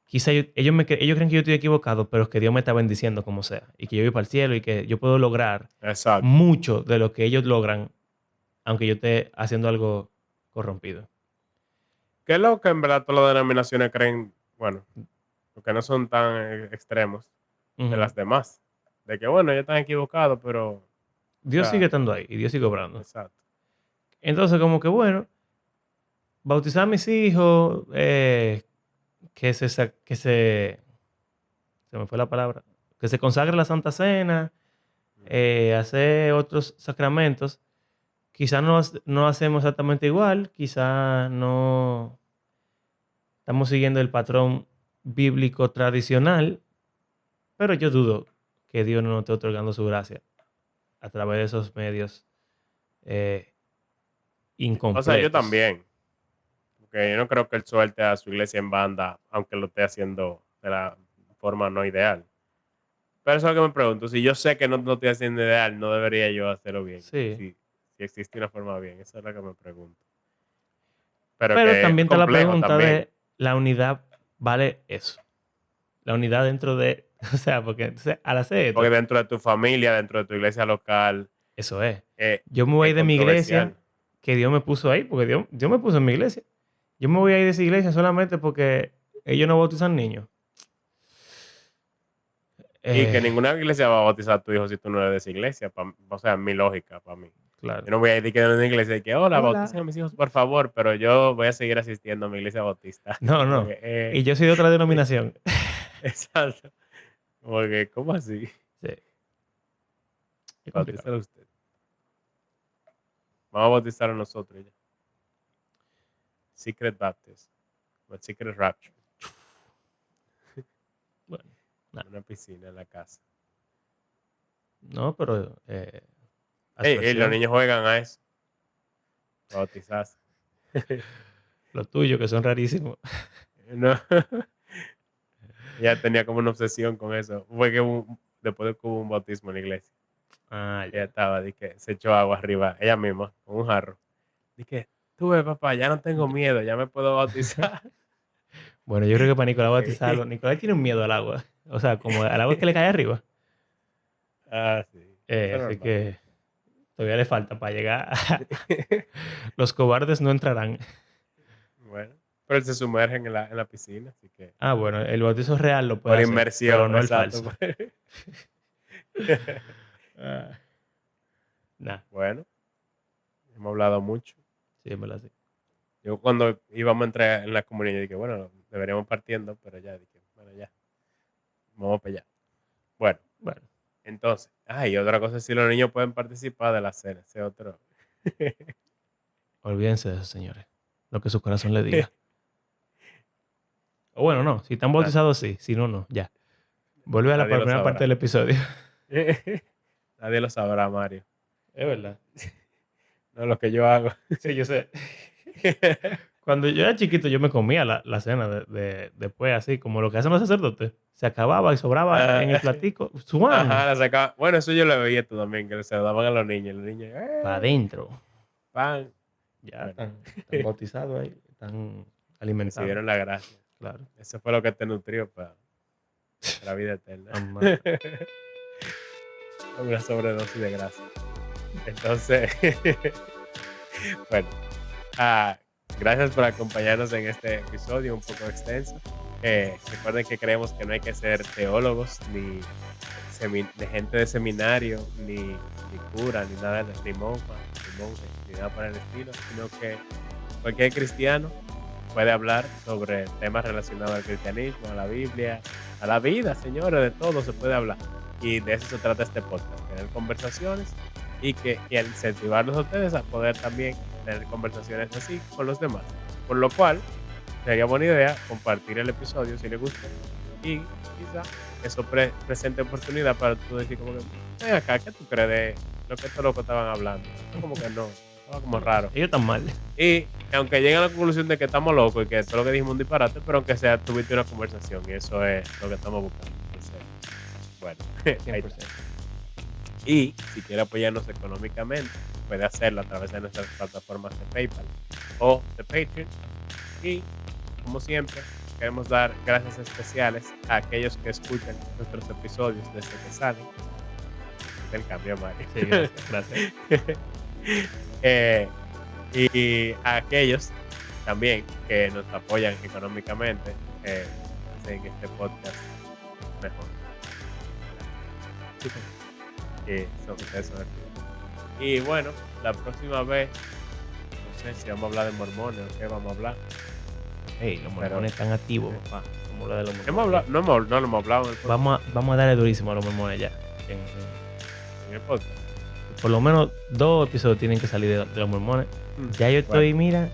Speaker 1: Quizá ellos creen que yo estoy equivocado, pero que Dios me está bendiciendo como sea. Y que yo voy para el cielo y que yo puedo lograr
Speaker 2: exacto.
Speaker 1: mucho de lo que ellos logran, aunque yo esté haciendo algo corrompido.
Speaker 2: Que es lo que en verdad todas las denominaciones creen, bueno, porque no son tan extremos de
Speaker 1: Ujú.
Speaker 2: las demás. De que, bueno, ellos están equivocados, pero, o
Speaker 1: Dios sigue
Speaker 2: sea,
Speaker 1: estando ahí y Dios sigue obrando.
Speaker 2: exacto.
Speaker 1: Entonces, como que bueno, bautizar a mis hijos, se me fue la palabra, que se consagre la Santa Cena,
Speaker 2: Ujú.
Speaker 1: hacer otros sacramentos. Quizás no hacemos exactamente igual, quizás no estamos siguiendo el patrón bíblico tradicional, pero yo dudo que Dios no nos esté otorgando su gracia a través de esos medios eh,
Speaker 2: O sea, yo
Speaker 1: incompletos.
Speaker 2: también. Porque yo no creo que él suelte a su iglesia en banda, aunque lo esté haciendo de la forma no ideal. Pero eso es lo que me pregunto. Si yo sé que no estoy haciendo ideal, no debería yo hacerlo bien.
Speaker 1: Sí,
Speaker 2: Si existe una forma bien. Eso es lo que me pregunto. Pero
Speaker 1: pero
Speaker 2: que es
Speaker 1: también está la
Speaker 2: complejo
Speaker 1: pregunta
Speaker 2: también.
Speaker 1: de la unidad vale eso. La unidad dentro de, o sea, porque entonces, al hacer
Speaker 2: Porque
Speaker 1: esto,
Speaker 2: dentro de tu familia, dentro de tu iglesia local,
Speaker 1: eso es.
Speaker 2: eh,
Speaker 1: Yo me voy a
Speaker 2: es
Speaker 1: ir de mi iglesia
Speaker 2: controversial.
Speaker 1: que Dios me puso ahí, porque Dios me puso en mi iglesia. Yo me voy a ir de esa iglesia solamente porque ellos no bautizan niños.
Speaker 2: Y que ninguna iglesia va a bautizar a tu hijo si tú no eres de esa iglesia. O sea, mi lógica para mí.
Speaker 1: Claro.
Speaker 2: Yo no voy a ir que en una iglesia y que, hola,
Speaker 1: Hola.
Speaker 2: bauticen a mis hijos, por favor, pero yo voy a seguir asistiendo a mi iglesia bautista.
Speaker 1: No,
Speaker 2: Como
Speaker 1: no.
Speaker 2: que,
Speaker 1: Y yo soy de otra denominación.
Speaker 2: exacto. Como que, ¿cómo así?
Speaker 1: Sí. Qué complicado.
Speaker 2: Bautízalo usted. Vamos a bautizar a nosotros ya. Secret Baptist. O Secret Rapture.
Speaker 1: Bueno, nada.
Speaker 2: Una piscina en la casa.
Speaker 1: No, pero.
Speaker 2: Y
Speaker 1: aspersión,
Speaker 2: los niños juegan a eso. Bautizarse.
Speaker 1: los tuyos, que son rarísimos.
Speaker 2: No. Ella tenía como una obsesión con eso. Fue que después de que hubo un bautismo en la iglesia.
Speaker 1: Ah,
Speaker 2: Ella
Speaker 1: ya.
Speaker 2: estaba, que se echó agua arriba, ella misma, con un jarro. Dije, tú ves, papá, ya no tengo miedo, ya me puedo bautizar.
Speaker 1: Bueno, yo creo que para Nicolás bautizarlo. Nicolás tiene un miedo al agua. O sea, como al agua que le cae arriba.
Speaker 2: Ah, sí. Eso es
Speaker 1: Así
Speaker 2: normal.
Speaker 1: que todavía le falta para llegar. Los cobardes no entrarán.
Speaker 2: Bueno, pero él se sumerge en la piscina, así que.
Speaker 1: Ah, bueno, el bautizo real lo puede
Speaker 2: Por
Speaker 1: hacer,
Speaker 2: inmersión,
Speaker 1: pero no el
Speaker 2: exacto.
Speaker 1: falso. Ah, nah,
Speaker 2: Bueno, hemos hablado mucho.
Speaker 1: sí, en verdad sí.
Speaker 2: Yo cuando íbamos a entrar en la comunidad, dije, bueno, deberíamos partiendo, pero ya, dije, bueno, ya. Vamos para allá. Bueno,
Speaker 1: Bueno,
Speaker 2: entonces, y otra cosa es si los niños pueden participar de la cena, ese otro.
Speaker 1: olvídense de eso, señores. Lo que su corazón le diga. O bueno, no. Si están bautizados, sí. Si no, no. Ya. Vuelve a la
Speaker 2: Nadie lo
Speaker 1: primera
Speaker 2: sabrá.
Speaker 1: parte del episodio.
Speaker 2: Nadie lo sabrá, Mario.
Speaker 1: Es verdad.
Speaker 2: No lo que yo hago.
Speaker 1: Sí, yo sé. Cuando yo era chiquito, yo me comía la cena después, así como lo que hacen los sacerdotes. Se acababa y sobraba en el platico. ¡Suan!
Speaker 2: Ajá, la sacaba. Bueno, eso yo lo veía tú también, que se lo daban a los niños. Los niños,
Speaker 1: Para adentro.
Speaker 2: pan.
Speaker 1: Ya
Speaker 2: Bueno.
Speaker 1: están bautizados ahí. Están alimentados.
Speaker 2: Recibieron la gracia.
Speaker 1: Claro.
Speaker 2: Eso fue lo que te nutrió para la vida eterna.
Speaker 1: Amá.
Speaker 2: Una sobredosis de gracia. Entonces, bueno, gracias por acompañarnos en este episodio un poco extenso. Recuerden que creemos que no hay que ser teólogos, ni de gente de seminario, ni cura, ni nada, ni monja, ni monje, ni nada por el estilo, sino que cualquier cristiano puede hablar sobre temas relacionados al cristianismo, a la Biblia, a la vida, señores, de todo se puede hablar. Y de eso se trata este podcast, tener conversaciones y incentivarlos a ustedes a poder también tener conversaciones así con los demás. Por lo cual, sería buena idea compartir el episodio si les gusta y quizá eso presente oportunidad para tú decir como que, ven acá, ¿qué tú crees de lo que estos locos estaban hablando? Esto como que no, estaba como raro.
Speaker 1: Ellos están mal.
Speaker 2: Y aunque lleguen a la conclusión de que estamos locos y que todo lo que dijimos es un disparate, pero aunque sea, tuviste una conversación y eso es lo que estamos buscando. Entonces, bueno, ahí
Speaker 1: 100%.
Speaker 2: está. Y si quiere apoyarnos económicamente, puede hacerlo a través de nuestras plataformas de PayPal o de Patreon. Y como siempre, queremos dar gracias especiales a aquellos que escuchan nuestros episodios desde que salen. Del cambio, Mario.
Speaker 1: Sí, gracias.
Speaker 2: Y a aquellos también que nos apoyan económicamente, hacen este podcast mejor. Ustedes son aquí. Y bueno, la próxima vez, no sé si vamos a hablar de mormones o qué vamos a hablar.
Speaker 1: Hey, los mormones están activos, papá. Como lo de los mormones.
Speaker 2: No lo hemos hablado en el podcast.
Speaker 1: Vamos a darle durísimo a los mormones ya.
Speaker 2: En el podcast.
Speaker 1: Por lo menos 2 episodios tienen que salir de los mormones. Ya yo estoy, mira.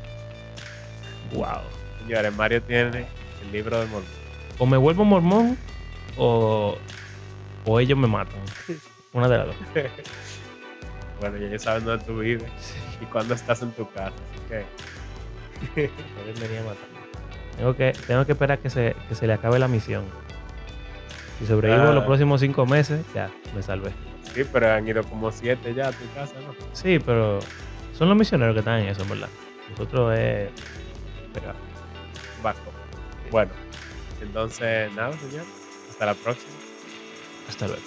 Speaker 1: Wow.
Speaker 2: Señores, Mario tiene el libro del mormón.
Speaker 1: O me vuelvo mormón o ellos me matan. Una de las dos.
Speaker 2: Bueno, ya ellos saben dónde tú vives y cuándo estás en tu casa. Así que
Speaker 1: Ellos venían a matarme. Tengo que esperar que se le acabe la misión. Si sobrevivo los próximos 5 meses, ya me salvé.
Speaker 2: sí, pero han ido como 7 ya a tu casa, ¿no?
Speaker 1: Sí, pero son los misioneros que están en eso, en verdad. Nosotros es pegar.
Speaker 2: Bajo. Bueno, entonces nada, señor. Hasta la próxima.
Speaker 1: Hasta luego.